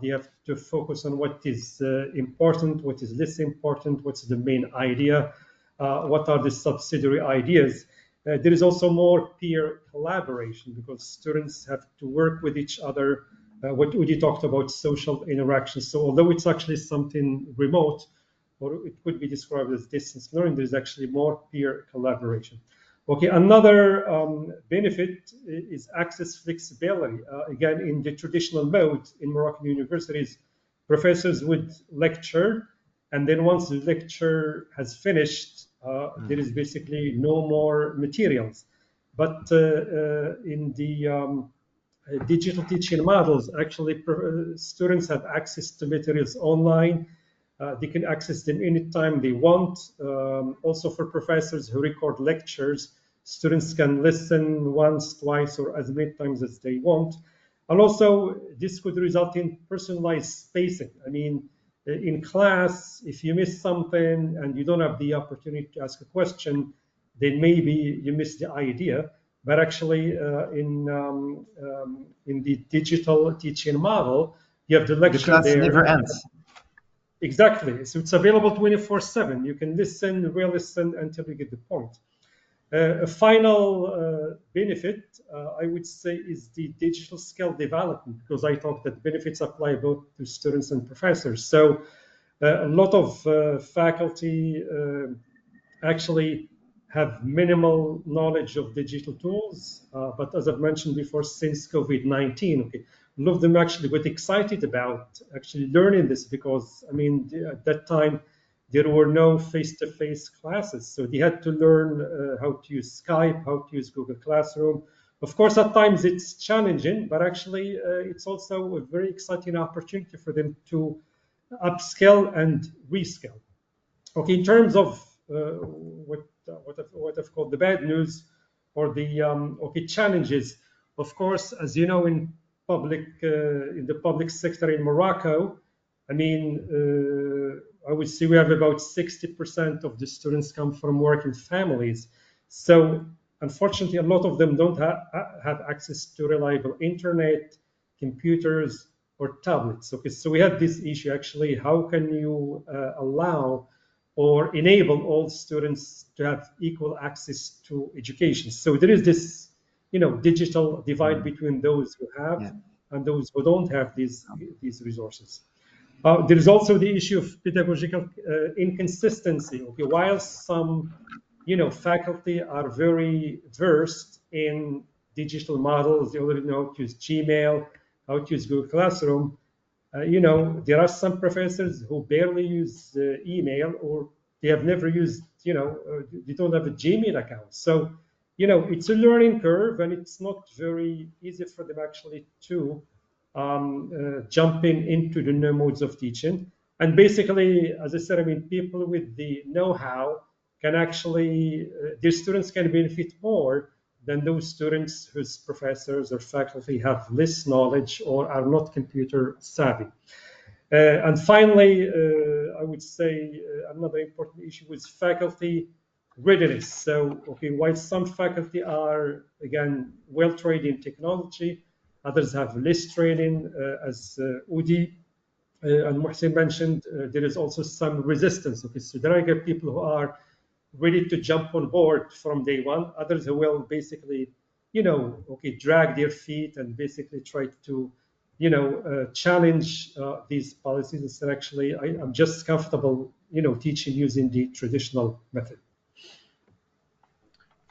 They have to focus on what is important, what is less important, what's the main idea, what are the subsidiary ideas. There is also more peer collaboration because students have to work with each other. What Udi talked about, social interaction. So although it's actually something remote, or it could be described as distance learning, there's actually more peer collaboration. Okay, another benefit is access flexibility. Again, in the traditional mode in Moroccan universities, professors would lecture, and then once the lecture has finished, there is basically no more materials. But in the digital teaching models, actually students have access to materials online. They can access them anytime they want. Also for professors who record lectures, students can listen once, twice, or as many times as they want. And also, this could result in personalized spacing. I mean, in class, if you miss something and you don't have the opportunity to ask a question, then maybe you miss the idea. But actually, in the digital teaching model, you have the lecture The class there. never ends. Exactly. So it's available 24/7. You can listen, re-listen until you get the point. A final benefit, I would say, is the digital skill development, because I thought that benefits apply both to students and professors. So a lot of faculty actually have minimal knowledge of digital tools. But as I've mentioned before, since COVID-19, okay, a lot of them actually got excited about actually learning this because, I mean, at that time, there were no face-to-face classes. So they had to learn how to use Skype, how to use Google Classroom. Of course, at times it's challenging, but actually it's also a very exciting opportunity for them to upskill and reskill. Okay, in terms of what I've called the bad news or the okay challenges, of course, as you know, in the public sector in Morocco, I mean, I would say we have about 60% of the students come from working families. So unfortunately, a lot of them don't have access to reliable internet, computers, or tablets. Okay, so we had this issue actually. How can you allow or enable all students to have equal access to education? So there is this, digital divide between those who have and those who don't have these resources. There is also the issue of pedagogical inconsistency. Okay, while some, faculty are very versed in digital models, they already know how to use Gmail, how to use Google Classroom. There are some professors who barely use email, or they have never used, they don't have a Gmail account. So, it's a learning curve, and it's not very easy for them actually to jumping into the new modes of teaching. And basically, as I said, I mean, people with the know-how can actually, their students can benefit more than those students whose professors or faculty have less knowledge or are not computer savvy. And finally, I would say another important issue is faculty readiness. So, okay, while some faculty are, again, well trained in technology, others have less training, as Udi and Mohsin mentioned, there is also some resistance. Okay, so there are people who are ready to jump on board from day one. Others who will basically, drag their feet and basically try to, challenge these policies and say, actually, I'm just comfortable, teaching using the traditional method.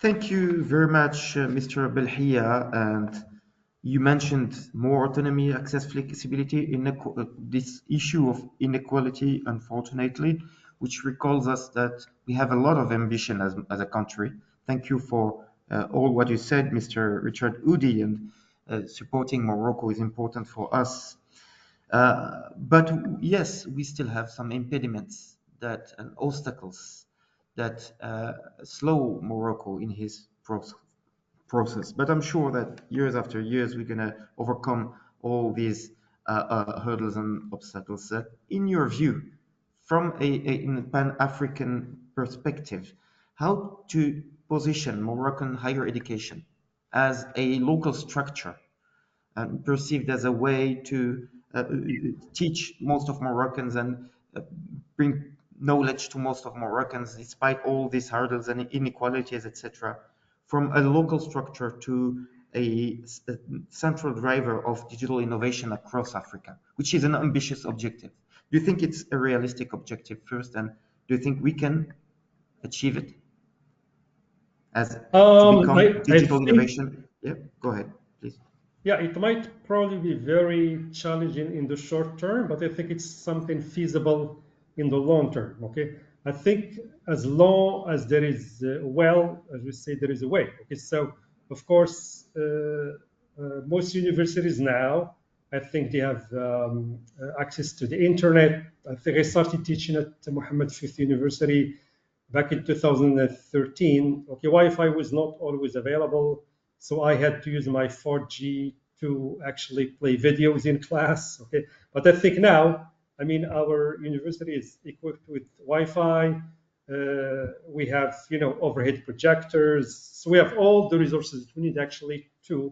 Thank you very much, Mr. Belhia. And you mentioned more autonomy, access, flexibility, this issue of inequality, unfortunately, which recalls us that we have a lot of ambition as a country. Thank you for all what you said, Mr. Richard Udi, and supporting Morocco is important for us. But yes, we still have some impediments and obstacles that slow Morocco in his process. But I'm sure that years after years, we're going to overcome all these hurdles and obstacles. In your view, from in Pan-African perspective, how to position Moroccan higher education as a local structure and perceived as a way to teach most of Moroccans and bring knowledge to most of Moroccans, despite all these hurdles and inequalities, etc., from a local structure to a central driver of digital innovation across Africa, which is an ambitious objective. Do you think it's a realistic objective first, and do you think we can achieve it as to become I digital think, innovation? Yeah, go ahead, please. yeah, it might probably be very challenging in the short term, but I think it's something feasible in the long term. Okay, I think as long as there is as we say, there is a way. Okay, so of course, most universities now, I think they have access to the internet. I think I started teaching at Mohammed Fifth University back in 2013. Okay, Wi-Fi was not always available, so I had to use my 4G to actually play videos in class. Okay, but I think now, I mean, our university is equipped with Wi-Fi. We have, overhead projectors. So we have all the resources that we need actually to,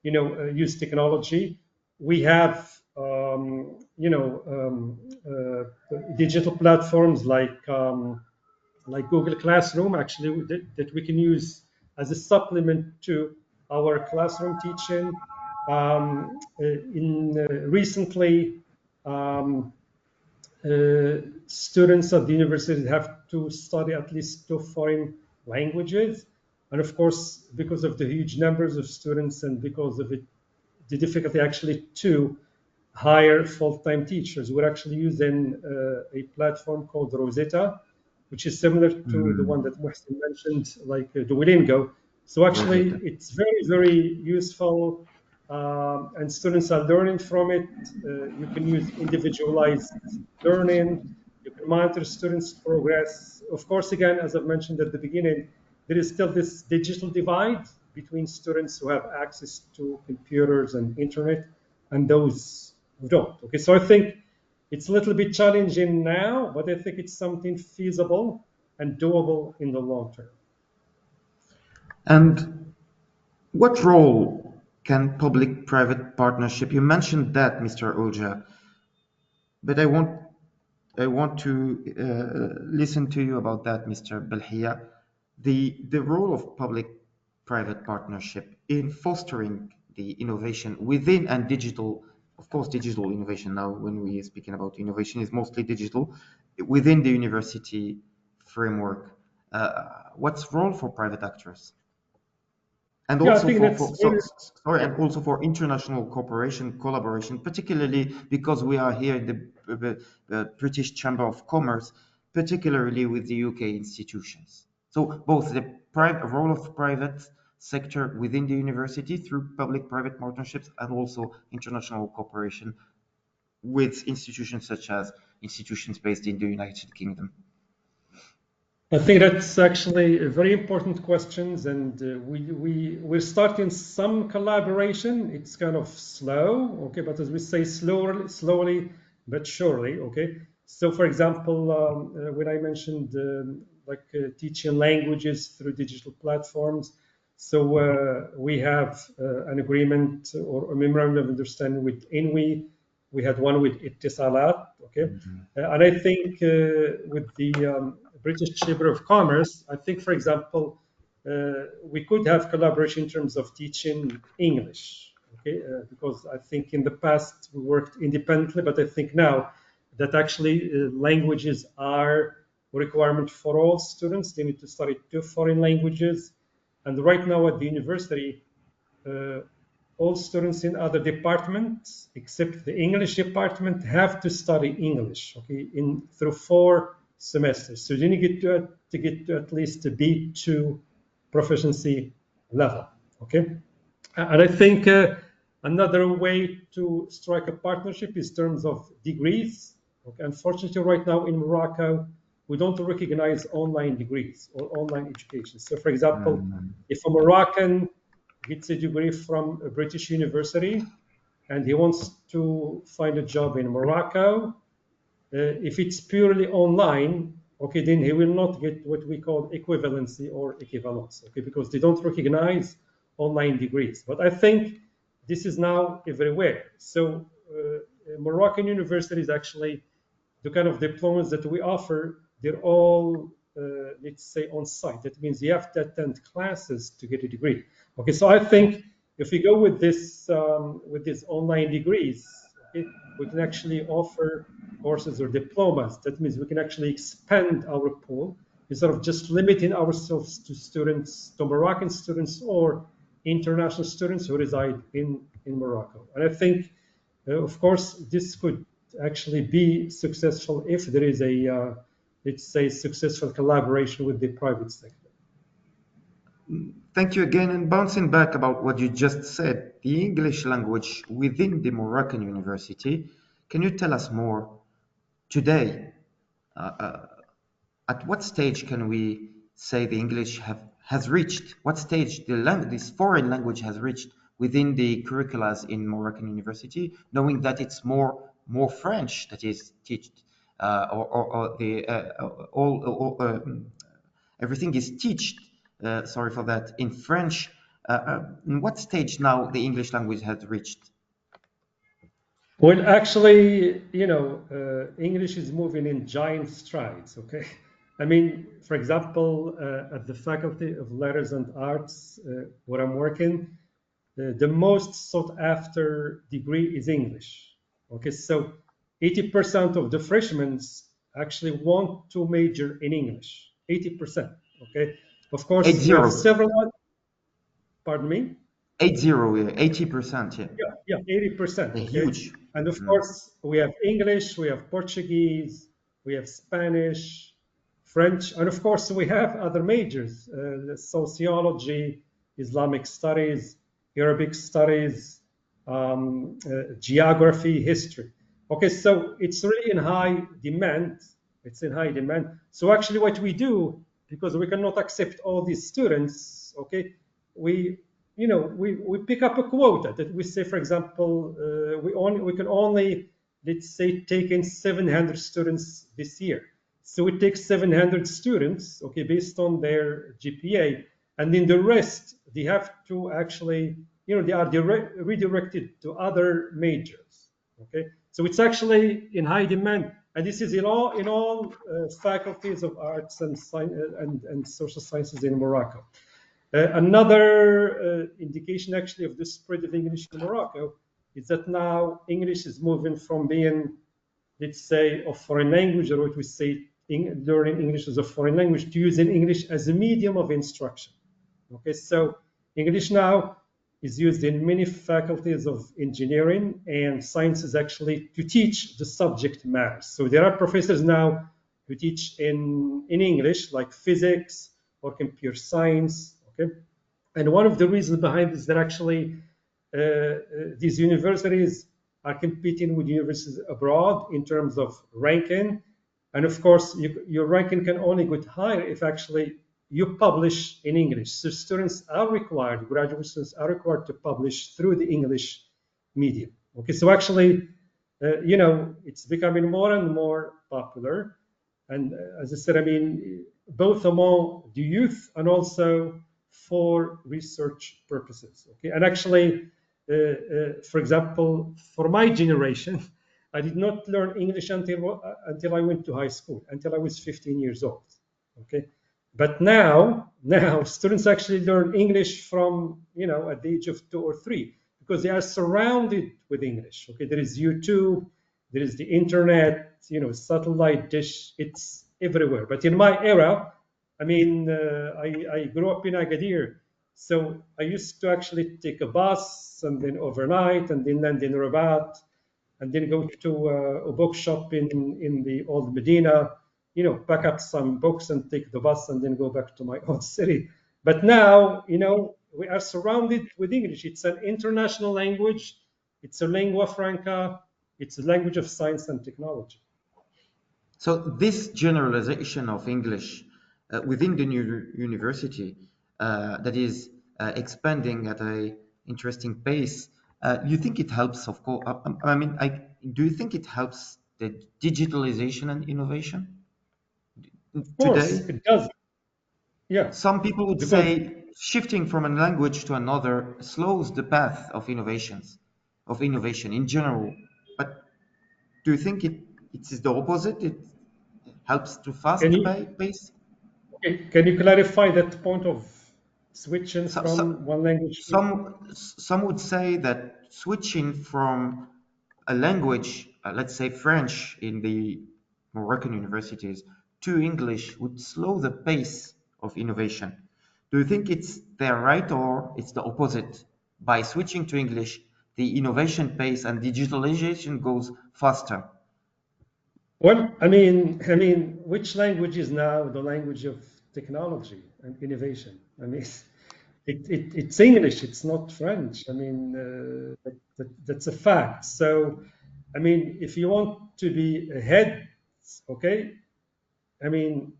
use technology. We have, digital platforms like Google Classroom, actually, that we can use as a supplement to our classroom teaching. Recently, students at the university have to study at least 2 foreign languages. And of course, because of the huge numbers of students and because of the difficulty actually to hire full-time teachers, we're actually using a platform called Rosetta, which is similar to the one that Muhsin mentioned, like Duolingo. So actually, Rosetta. it's very, very useful, and students are learning from it. You can use individualized learning. You can monitor students' progress. Of course, again, as I've mentioned at the beginning, there is still this digital divide between students who have access to computers and internet and those who don't. Okay, so I think it's a little bit challenging now, but I think it's something feasible and doable in the long term. And what role can public-private partnership? You mentioned that, Mr. Oja, but I want to listen to you about that, Mr. Belhia. The role of public-private partnership in fostering the innovation within and digital, of course, digital innovation. Now, when we are speaking about innovation, is mostly digital within the university framework. What's role for private actors? And Yeah, I also think that's very, and also for international cooperation, collaboration, particularly because we are here in the British Chamber of Commerce, particularly with the UK institutions. So both the role of private sector within the university through public-private partnerships and also international cooperation with institutions such as institutions based in the United Kingdom. I think that's actually a very important questions, and we're starting some collaboration. It's kind of slow, okay, but as we say, slowly but surely, okay. So, for example, when I mentioned teaching languages through digital platforms, so we have an agreement or a memorandum of understanding with INWI. We had one with Ittisalat, okay, and I think with the British Chamber of Commerce, I think, for example, we could have collaboration in terms of teaching English, okay? Because I think in the past we worked independently, but I think now that actually languages are a requirement for all students. They need to study 2 foreign languages. And right now at the university, all students in other departments except the English department have to study English, okay, through 4 semesters. So you need to get to at least a B2 proficiency level, okay. And I think another way to strike a partnership is terms of degrees. Okay. Unfortunately, right now in Morocco, we don't recognize online degrees or online education. So, for example, if a Moroccan gets a degree from a British university and he wants to find a job in Morocco, if it's purely online, okay, then he will not get what we call equivalency or equivalence, okay, because they don't recognize online degrees. But I think this is now everywhere. So Moroccan universities actually, the kind of diplomas that we offer, they're all, let's say, on site. That means you have to attend classes to get a degree. Okay, so I think if we go with these online degrees, okay, we can actually offer courses or diplomas. That means we can actually expand our pool instead of just limiting ourselves to students, to Moroccan students or international students who reside in Morocco. And I think, of course, this could actually be successful if there is a, let's say, successful collaboration with the private sector. Thank you again. And bouncing back about what you just said, the English language within the Moroccan university, can you tell us more today? At what stage can we say the English has reached? What stage this foreign language has reached within the curricula in Moroccan university, knowing that it's more French that is taught, or the everything is taught. Sorry for that, in French. In what stage now the English language has reached? Well, actually, English is moving in giant strides, okay? I mean, for example, at the Faculty of Letters and Arts, where I'm working, the most sought after degree is English, okay? So 80% of the freshmen actually want to major in English, 80%, okay? Of course, we have 80. several, pardon me? 80%, yeah. Yeah, 80%, A okay? huge. And of course, we have English, we have Portuguese, we have Spanish, French, and of course, we have other majors, sociology, Islamic studies, Arabic studies, geography, history. Okay, so it's really in high demand. It's in high demand. So actually what we do, because we cannot accept all these students, okay, we pick up a quota that we say, for example, we can only, let's say, take in 700 students this year. So we take 700 students, okay, based on their GPA, and then the rest they have to actually, they are redirected to other majors, okay. So it's actually in high demand, and this is in all faculties of arts and social sciences in Morocco. Another indication actually of the spread of English in Morocco is that now English is moving from being, let's say, a foreign language, or what we say, learning English as a foreign language, to using English as a medium of instruction. Okay, so English now is used in many faculties of engineering and sciences actually to teach the subject matters. So there are professors now who teach in English, like physics or computer science. Okay, and one of the reasons behind this is that actually these universities are competing with universities abroad in terms of ranking, and of course your ranking can only get higher if actually you publish in English. So students are required, graduate students are required to publish through the English medium. Okay, so actually, it's becoming more and more popular, and as I said, I mean, both among the youth and also for research purposes. Okay, and actually, for example, for my generation, I did not learn English until I went to high school, until I was 15 years old. Okay, but now students actually learn English from at the age of 2 or 3 because they are surrounded with English. Okay, there is YouTube, there is the internet, satellite dish, it's everywhere. But in my era, I mean, I grew up in Agadir. So I used to actually take a bus and then overnight and then land in Rabat and then go to a bookshop in the old Medina, pack up some books and take the bus and then go back to my own city. But now, we are surrounded with English. It's an international language. It's a lingua franca. It's a language of science and technology. So this generalization of English within the new university that is expanding at a interesting pace, you think it helps? Of course, do you think it helps the digitalization and innovation Of course, today? it does. Yeah, Some people would because say shifting from a language to another slows the path of innovation in general. But do you think it is the opposite? It helps to fast can the you pace? can you clarify that point of switching So, from one language to? some would say that switching from a language, let's say French in the Moroccan universities, to English would slow the pace of innovation. Do you think it's their right or it's the opposite? By switching to English, the innovation pace and digitalization goes faster. Well, which language is now the language of technology and innovation? It's English. It's not French. That's a fact. So, if you want to be ahead, okay,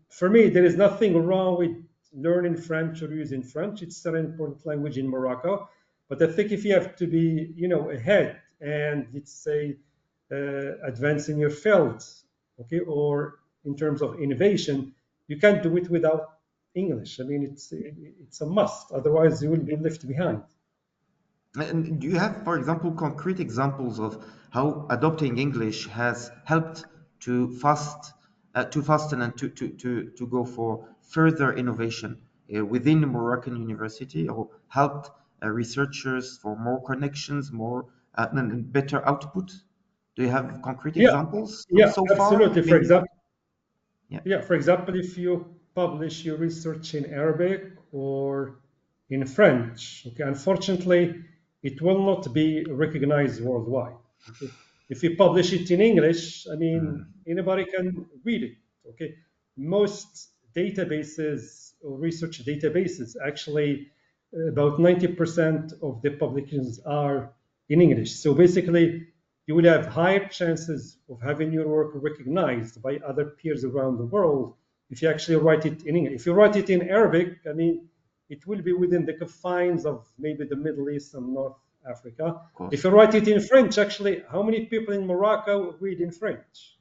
for me, there is nothing wrong with learning French or using French. It's still an important language in Morocco. But I think if you have to be, ahead and let's say advance in your field, okay, or in terms of innovation, you can't do it without English. It's a must. Otherwise, you will be left behind. And do you have, for example, concrete examples of how adopting English has helped to fasten and to go for further innovation within the Moroccan university, or helped researchers for more connections, more and better output? Do you have concrete Yeah, examples yeah, so far? absolutely. For example, Yeah. yeah, for example, if you publish your research in Arabic or in French, okay, unfortunately, it will not be recognized worldwide. Okay, if you publish it in English, anybody can read it. Okay, most databases or research databases actually about 90% of the publications are in English. So basically, you will have higher chances of having your work recognized by other peers around the world if you actually write it in English. If you write it in Arabic, it will be within the confines of maybe the Middle East and North Africa. Of course. If you write it in French, actually, how many people in Morocco read in French?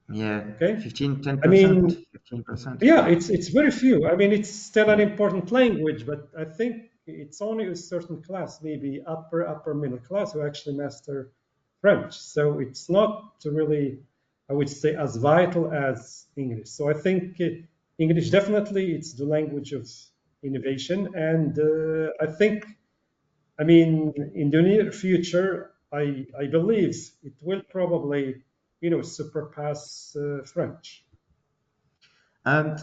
Yeah, Okay, 15, I 10%, mean, 15%. yeah, it's very few. It's still an Yeah. important language, but I think it's only a certain class, maybe upper middle class, who actually master French. So it's not really, I would say, as vital as English. So I think English definitely it's the language of innovation, and I think, in the near future, I believe it will probably, surpass French. And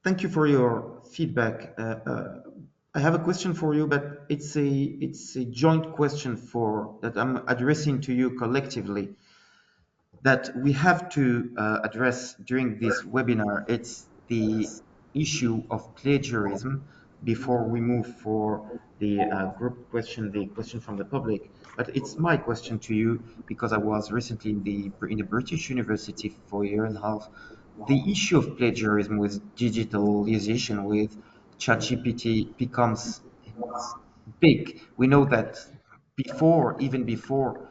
thank you for your feedback. I have a question for you, but it's a joint question for that I'm addressing to you collectively that we have to address during this webinar. It's the issue of plagiarism before we move for the group question, the question from the public. But it's my question to you because I was recently in the British University for a year and a half. The issue of plagiarism with digitalization with ChatGPT becomes big. We know that even before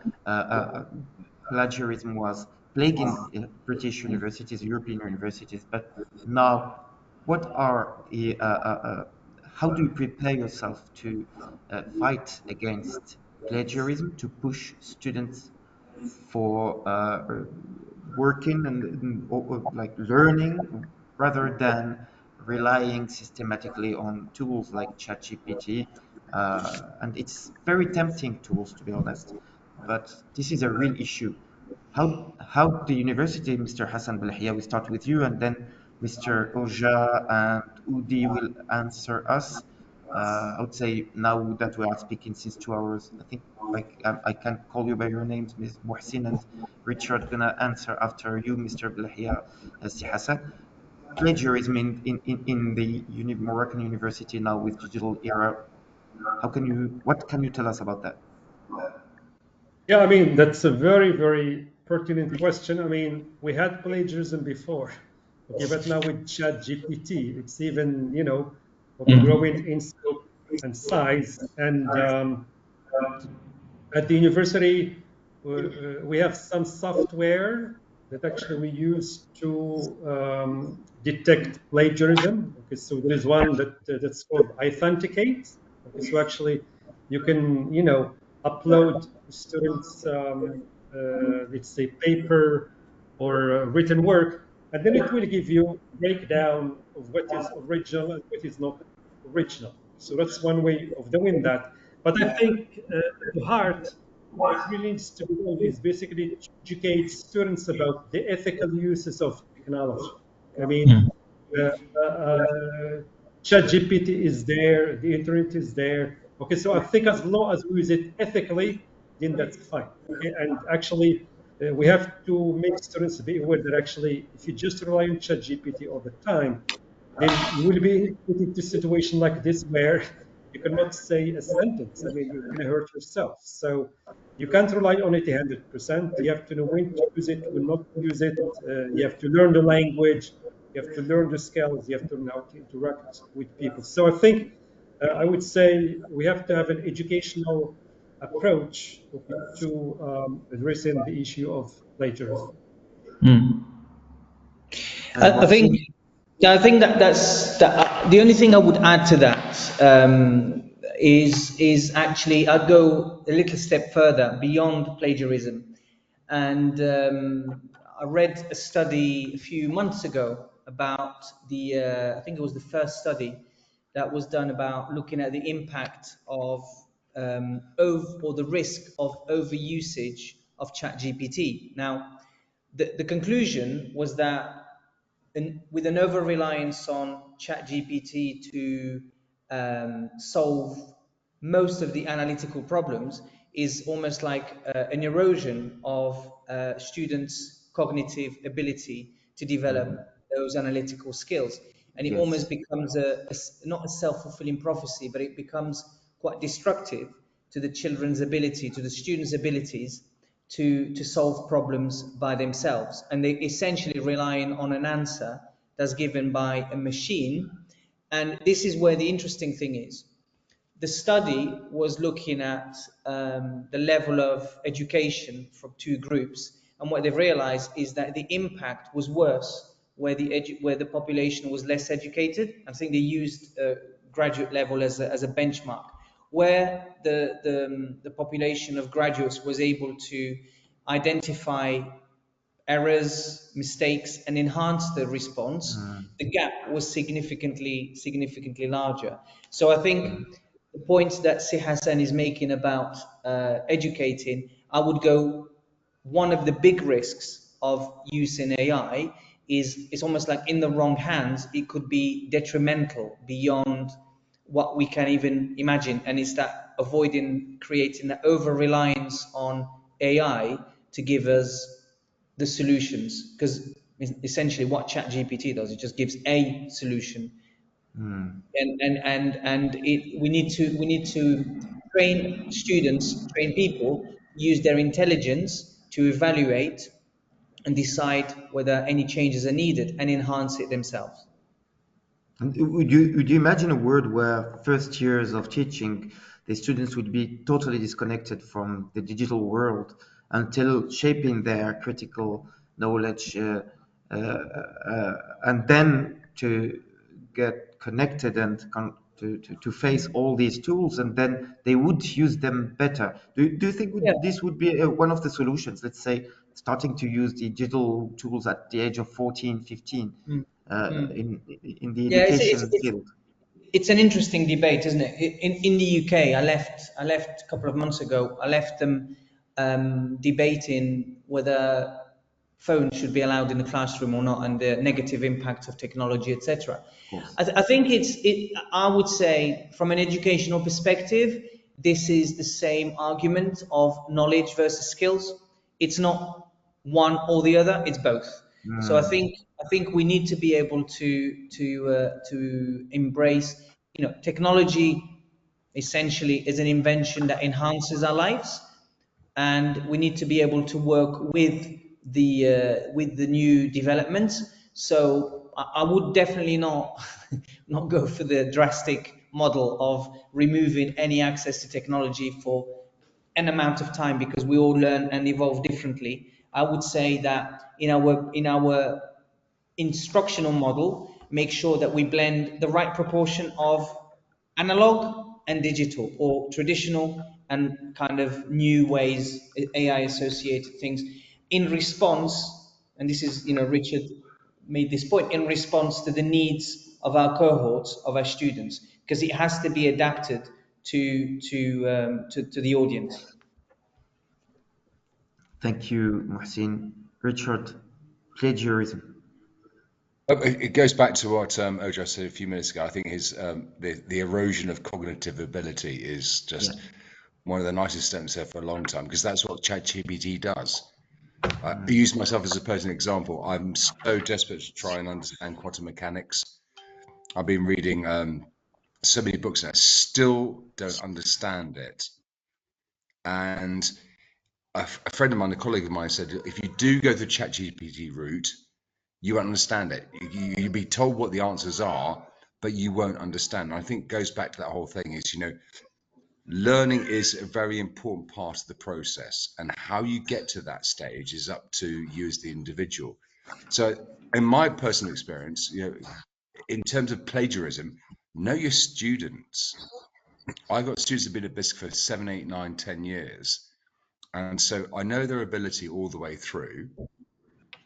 plagiarism was plaguing British universities, European universities, but now, what are how do you prepare yourself to fight against plagiarism, to push students for working and like learning rather than relying systematically on tools like ChatGPT. And it's very tempting tools, to be honest. But this is a real issue. How the university, Mr. Hassan Belhia, we start with you, and then Mr. Oja and Udi will answer us. I would say now that we are speaking since 2 hours, I think I can call you by your names, Ms. Mohsin and Richard, gonna answer after you, Mr. Blahia Si Hassan. Plagiarism in the Moroccan university now with digital era. What can you tell us about that? Yeah, I mean, that's a very, very pertinent question. I mean, we had plagiarism before, okay, but now with ChatGPT, it's even, okay, growing in scope and size. And at the university, we have some software that actually we use to detect plagiarism. Okay, so there is one that's called Authenticate. Okay, so actually you can, upload students, let's say, paper or written work, and then it will give you a breakdown of what is original and what is not original. So that's one way of doing that. But I think the heart, what really needs to be done is basically to educate students about the ethical uses of technology. I mean, uh, uh, ChatGPT is there, the internet is there. Okay, so I think as long as we use it ethically, then that's fine. Okay, and actually, we have to make students be aware that actually, if you just rely on ChatGPT all the time, then you will be put into a situation like this where you cannot say a sentence. I mean, you're going to hurt yourself. So you can't rely on it 100%. You have to know when to use it, when not to use it. You have to learn the language. You have to learn the skills. You have to know how to interact with people. So I think I would say we have to have an educational approach, okay, to addressing the issue of plagiarism. And I think, Mohsin, yeah, I think the only thing I would add to that is actually I'd go a little step further beyond plagiarism, and I read a study a few months ago about the I think it was the first study that was done about looking at the impact of or the risk of overusage of ChatGPT. Now, the conclusion was that with an over reliance on ChatGPT to solve most of the analytical problems is almost like an erosion of students' cognitive ability to develop those analytical skills. And it almost yes. becomes not a self-fulfilling prophecy, but it becomes quite destructive to the children's ability, to the students' abilities to solve problems by themselves. And they essentially relying on an answer that's given by a machine. And this is where the interesting thing is. The study was looking at the level of education from two groups, and what they've realized is that the impact was worse where the population was less educated. I think they used graduate level as a benchmark, where the population of graduates was able to identify errors, mistakes, and enhance the response, the gap was significantly larger. So I think the points that Si Hassan is making about educating, I would go, one of the big risks of using AI is it's almost like in the wrong hands, it could be detrimental beyond what we can even imagine. And it's that avoiding creating that over reliance on AI to give us the solutions, because essentially what ChatGPT does, it just gives a solution, we need to train students, train people, use their intelligence to evaluate and decide whether any changes are needed and enhance it themselves. And would you imagine a world where first years of teaching, the students would be totally disconnected from the digital world until shaping their critical knowledge, and then to get connected and to face all these tools, and then they would use them better. Do you think Yeah. this would be one of the solutions? Let's say starting to use digital tools at the age of 14, 15 Mm. Mm. in the Yeah, education field. it's an interesting debate, isn't it? In the UK, I left a couple of months ago. I left them debating whether phones should be allowed in the classroom or not, and the negative impact of technology, etc. Of course. I think I would say from an educational perspective, this is the same argument of knowledge versus skills. It's not one or the other; it's both. So I think we need to be able to embrace, technology essentially is an invention that enhances our lives, and we need to be able to work with the new developments. So I would definitely not not go for the drastic model of removing any access to technology for an amount of time, because we all learn and evolve differently. I would say that in our instructional model, make sure that we blend the right proportion of analog and digital, or traditional and kind of new ways, AI associated things, in response, and this is, Richard made this point, in response to the needs of our cohorts, of our students, because it has to be adapted to the audience. Thank you, Mohsin. Richard, plagiarism. It goes back to what Ojai said a few minutes ago. I think his the erosion of cognitive ability is just one of the nicest statements there for a long time, because that's what ChatGPT does. I use myself as a personal example. I'm so desperate to try and understand quantum mechanics. I've been reading so many books and I still don't understand it. And a friend of mine, a colleague of mine, said, if you do go the ChatGPT route, you won't understand it. You'll be told what the answers are, but you won't understand. And I think it goes back to that whole thing is, learning is a very important part of the process, and how you get to that stage is up to you as the individual. So in my personal experience, in terms of plagiarism, know your students. I've got students who've been at BISC for 7, 8, 9, 10 years. And so I know their ability all the way through.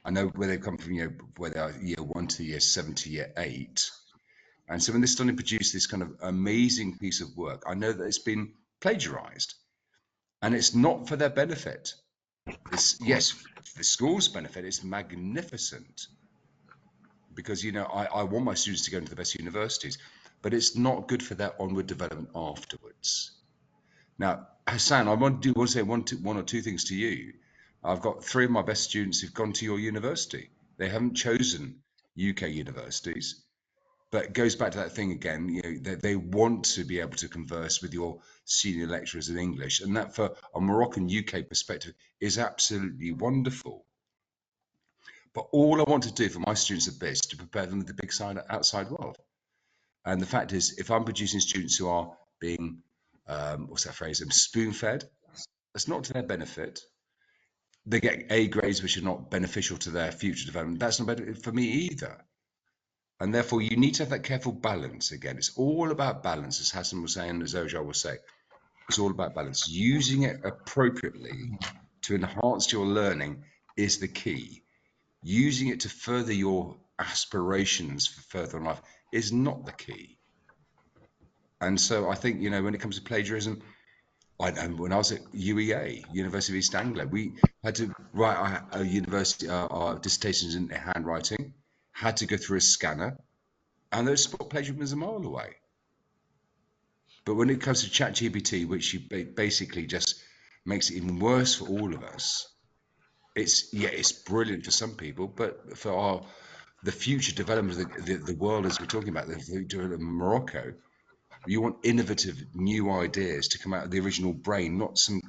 I know where they've come from, where they are year 1 to year 7 to year 8. And so when they're starting to produce this kind of amazing piece of work, I know that it's been plagiarized, and it's not for their benefit. It's, yes, for the school's benefit, it's magnificent, because, I want my students to go into the best universities, but it's not good for their onward development afterwards. Now, Hassan, I want to say one or two things to you. I've got 3 of my best students who've gone to your university. They haven't chosen UK universities, but it goes back to that thing again, they want to be able to converse with your senior lecturers in English, and that, for a Moroccan UK perspective, is absolutely wonderful. But all I want to do for my students at BIS is to prepare them for the big outside world. And the fact is, if I'm producing students who are being, what's that phrase, spoon-fed, that's not to their benefit. They get A grades which are not beneficial to their future development. That's not better for me either. And therefore, you need to have that careful balance. Again, it's all about balance, as Hassan was saying, as Ojai will say. It's all about balance. Using it appropriately to enhance your learning is the key. Using it to further your aspirations for further in life is not the key. And so I think, when it comes to plagiarism, I know when I was at UEA, University of East Anglia, we had to write our dissertations in handwriting, had to go through a scanner, and those spot plagiarism a mile away. But when it comes to ChatGPT, which basically just makes it even worse for all of us, it's brilliant for some people, but for the future development of the world, as we're talking about, the development of Morocco, you want innovative new ideas to come out of the original brain, not some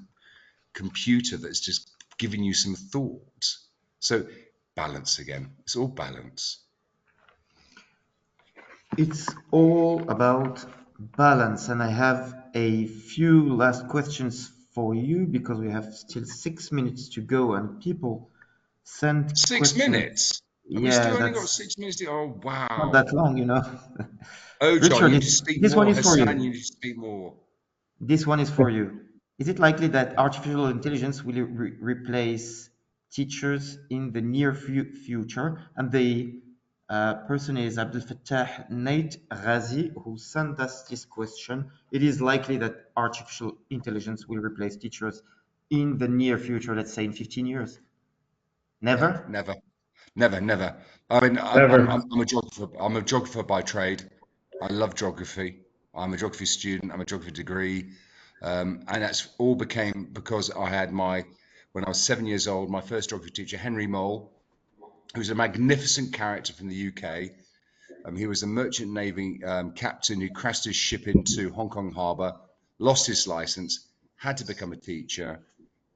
computer that's just giving you some thoughts. So balance again. It's all balance. It's all about balance, and I have a few last questions for you, because we have still 6 minutes to go, and people send 6 questions. minutes? Have we Yeah, still only got that's 6 minutes? Oh, wow. not that long, Ojai, Richard, you need to speak this more. one is for Hassan, you. you need to speak more. This one is for you. Is it likely that artificial intelligence will replace teachers in the near future? And the person is Abdel Fattah Nate Ghazi, who sent us this question. It is likely that artificial intelligence will replace teachers in the near future, let's say in 15 years. Never? Never, never, never. I mean, Never. I'm a geographer. I'm a geographer by trade. I love geography. I'm a geography student. I'm a geography degree, and that's all became because I had when I was 7 years old, my first geography teacher, Henry Mole, who's a magnificent character from the UK. He was a merchant navy captain who crashed his ship into Hong Kong harbour, lost his license, had to become a teacher,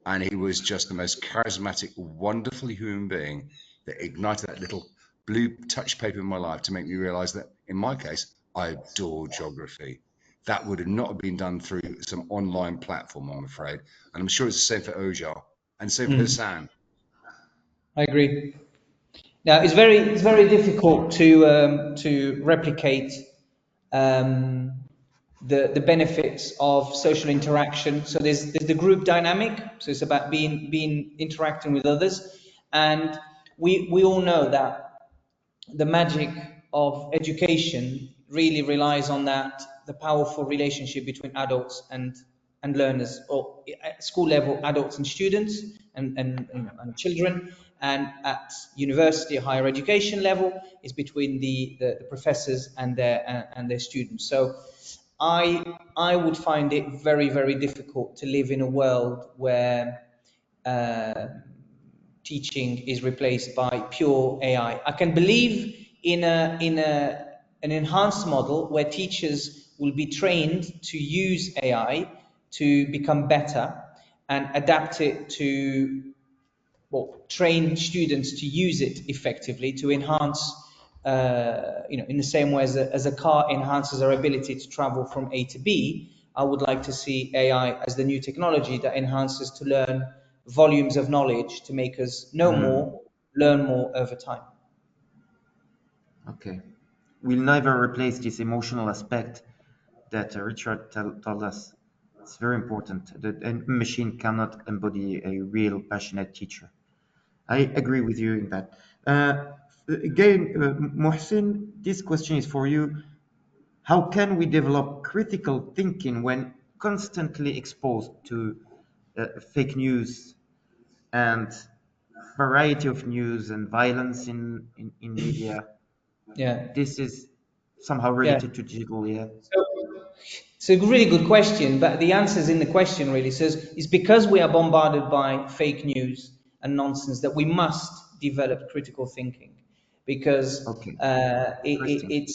and he was just the most charismatic, wonderful human being that ignited that little blue touch paper in my life to make me realise that, in my case, I adore geography. That would have not been done through some online platform, I'm afraid. And I'm sure it's the same for Ojar and same for Hassan. I agree. Now it's very difficult to replicate um, the benefits of social interaction. So there's the group dynamic. So it's about being interacting with others, and we all know that the magic of education really relies on that, the powerful relationship between adults and learners, or at school level, adults and students and children, and at university, higher education level, is between the professors and their students. So I would find it very, very difficult to live in a world where teaching is replaced by pure AI. I can believe in an enhanced model where teachers will be trained to use AI to become better and adapt it to, well, train students to use it effectively to enhance, in the same way as a car enhances our ability to travel from A to B. I would like to see AI as the new technology that enhances to learn volumes of knowledge to make us know more, learn more over time. Okay. We'll never replace this emotional aspect that Richard told us. It's very important. A machine cannot embody a real passionate teacher. I agree with you in that. Again, Mohsin, this question is for you. How can we develop critical thinking when constantly exposed to fake news and variety of news and violence in media? Yeah, This is somehow yeah. related to digital, yeah. So it's a really good question, but the answer is in the question really. Says it's because we are bombarded by fake news and nonsense that we must develop critical thinking, because Okay, interesting.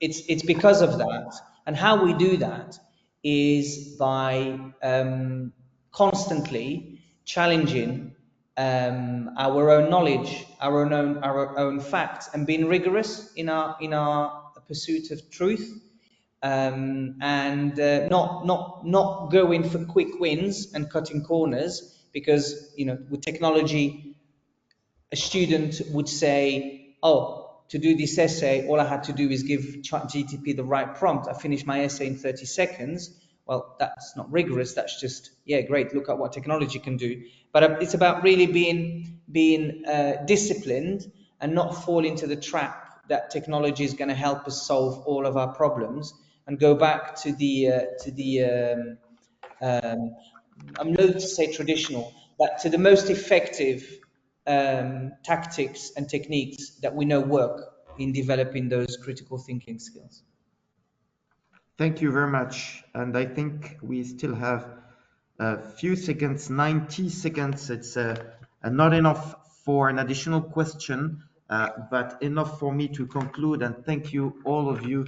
it's because of that. And how we do that is by constantly challenging our own knowledge, our own facts, and being rigorous in our pursuit of truth, and not going for quick wins and cutting corners, because with technology a student would say, oh, to do this essay, all I had to do is give ChatGPT the right prompt. I finished my essay in 30 seconds. Well, that's not rigorous. That's just, yeah, great. Look at what technology can do. But it's about really being disciplined and not fall into the trap that technology is going to help us solve all of our problems, and go back to the I'm loath to say traditional, but to the most effective tactics and techniques that we know work in developing those critical thinking skills. Thank you very much. And I think we still have a few seconds, 90 seconds. It's not enough for an additional question, but enough for me to conclude. And thank you, all of you,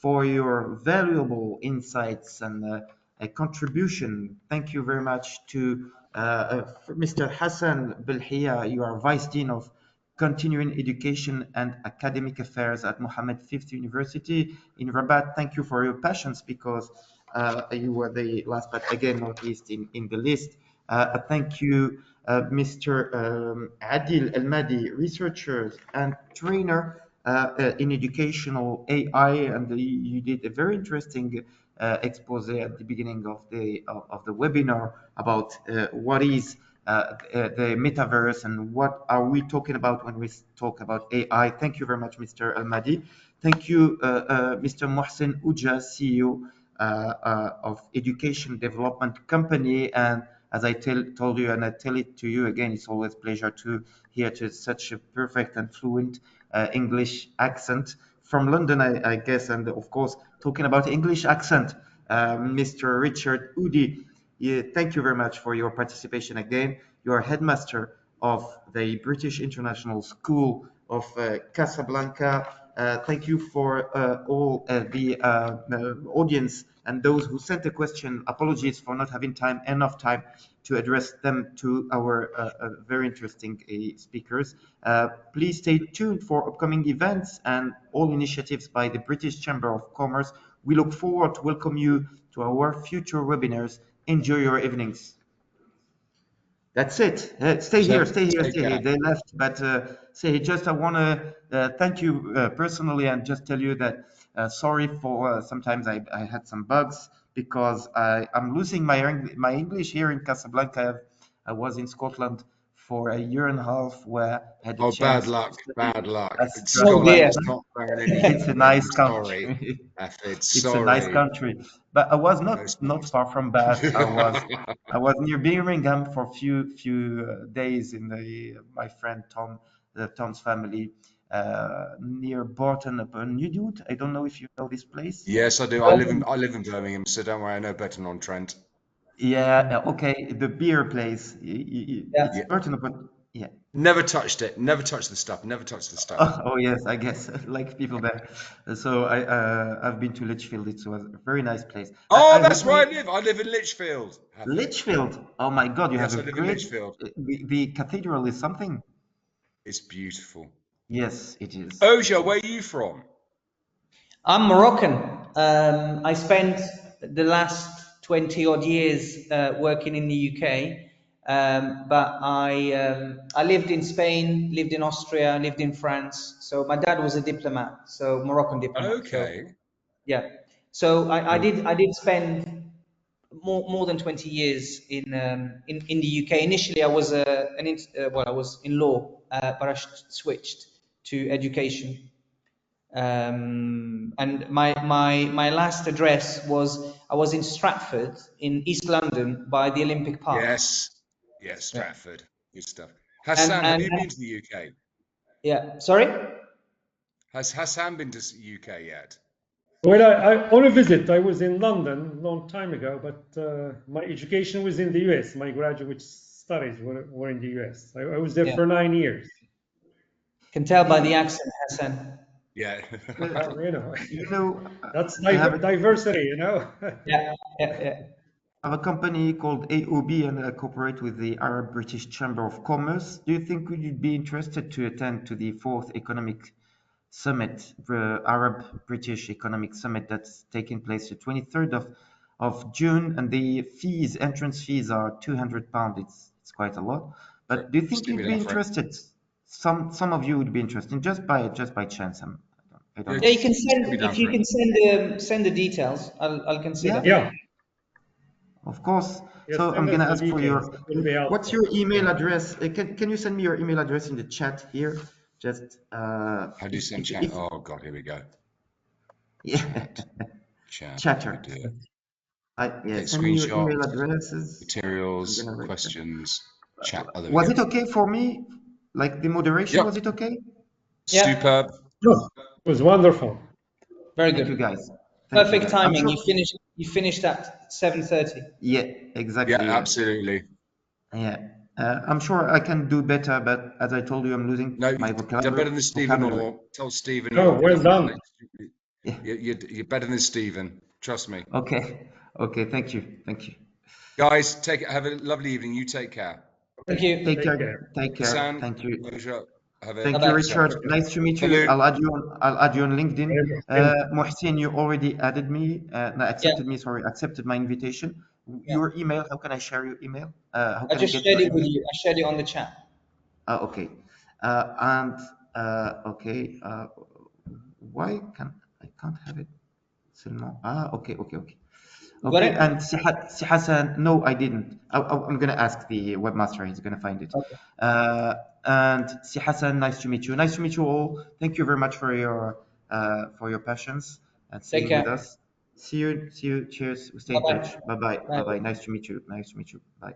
for your valuable insights and a contribution. Thank you very much to Mr. Hassan Belhia. You are Vice Dean of Continuing Education and Academic Affairs at Mohammed V University in Rabat. Thank you for your patience, because you were the last, but again, not least in the list. Thank you, Mr. Adil El-Madi, researcher and trainer in educational AI, and you did a very interesting expose at the beginning of the webinar about what is the metaverse and what are we talking about when we talk about AI. Thank you very much, Mr. Al-Madi. Thank you, Mr. Mohsen Uja, CEO of Education Development Company, and as I told you, and I tell it to you again, it's always a pleasure to hear to such a perfect and fluent English accent from London, I guess. And of course, talking about English accent, Mr. Richard Udi, thank you very much for your participation again. You are headmaster of the British International School of Casablanca. Thank you for all the audience and those who sent a question. Apologies for not having enough time to address them to our very interesting speakers. Please stay tuned for upcoming events and all initiatives by the British Chamber of Commerce. We look forward to welcome you to our future webinars. Enjoy your evenings. That's it. Stay here, stay here, Take stay here. care. They left, but say just I want to thank you personally and just tell you that sorry for sometimes I had some bugs because I'm losing my English here in Casablanca. I was in Scotland for a year and a half where I had a Oh, bad chance to luck, study bad luck. at Oh Scotland Strasbourg. dear. is not playing any It's a England. nice Sorry, country. Affid, It's a nice sorry. country, but I was No, it's not not. far from Bath. I was near Birmingham for a few days in my friend Tom's family near Barton upon Newwood. I don't know if you know this place. Yes, I do. I live in Birmingham, so don't worry, I know Burton-on-Trent. Yeah, okay, the beer place. Yeah. It's Yeah. Burton upon. Yeah. Never touched it. Never touched the stuff. Never touched the stuff. Oh yes, I guess like people there. So I've been to Lichfield. It was a very nice place. Oh, I that's heard where I me. live. I live in Lichfield, Hafid. Lichfield. Oh my God, you have Yes, a I live in great. Lichfield. The cathedral is something. It's beautiful. Yes, it is. It Oja, where is. are you from? I'm Moroccan. I spent the last 20 odd years working in the UK, but I lived in Spain, lived in Austria, lived in France. So my dad was a diplomat, so Moroccan diplomat. So Okay. yeah, so Great. I did spend more than 20 years in the UK. Initially, I was I was in law, but I switched to education. And my last address was I was in Stratford in East London by the Olympic Park. Yes. Yes, Yeah. Stratford. Good stuff. And Hassan, have and you been to the UK? yeah, sorry. Has Hassan been to the UK yet? Well, I on a visit. I was in London a long time ago, but my education was in the US. My graduate studies were in the US. I was there Yeah, for 9 years. can tell by the Y- accent, Hassan. Yeah. Well, You know, that's I have diversity. Yeah, yeah, yeah. a company called AOB and I cooperate with the Arab British Chamber of Commerce. Do you think you'd be interested to attend to the fourth economic summit, the Arab British Economic Summit that's taking place the 23rd of June, and the entrance fees are £200. It's quite a lot. Great. But do you think you'd be Stimulate for it. interested? Some of you would be interested just by chance. I don't Yeah, know. Yeah, you can stick me send down if you for it. can send the details. I'll Yeah, consider. Yeah, of course. yes, So I'm send us gonna the ask for details. your. It will be What's helpful. your email address? Can you send me your email address in the chat here? Just How do you send chat? if Oh God, here we go. yeah, Chat. Chat. How do we chatter. do it? Yeah, Take send me your email screenshots, addresses. I'm materials, gonna write that. questions, chat. Oh, there we Was go. it okay for me? Like the moderation, Yep. was it okay? Yeah, Superb. Oh, it was wonderful. very Thank you, good. guys. Thank you, Perfect guys. I'm timing. sure. You finished at 7:30. Yeah, Yeah, exactly. Yeah, absolutely. yeah. I'm sure I can do better, but as I told you, I'm losing No, my you've done better than Stephen vocabulary. Orr. Tell Stephen Oh, well done. Yeah. you're better than Stephen. Trust me. Okay. Okay. Thank you. Thank you. Guys, have a lovely evening. You take care. Thank you. Take Take care. care. Take care. Hassan, Thank you. Oja, have a Thank Bye you, bye. ciao. Richard. Nice to meet you. Salut. I'll add you on LinkedIn. Very much. Muhsin, you already added me. No, Yeah, accepted me. Sorry, accepted my invitation. yeah. Your email. How can I share your email? How I can I just get shared your it with email? you. I shared it on the chat. Okay. And okay. Why can I can't have it? Seulement. Okay. Okay. Okay. You got Okay. it? And Si Hassan, no, I didn't. I'm gonna ask the webmaster. He's gonna find it. Okay. And Si Hassan, nice to meet you. Nice to meet you all. Thank you very much for your patience and Take staying with care. us. See you. See you. Cheers. Stay Bye in bye. touch. Bye bye. Bye Bye. bye. Nice to meet you. Nice to meet you. Bye.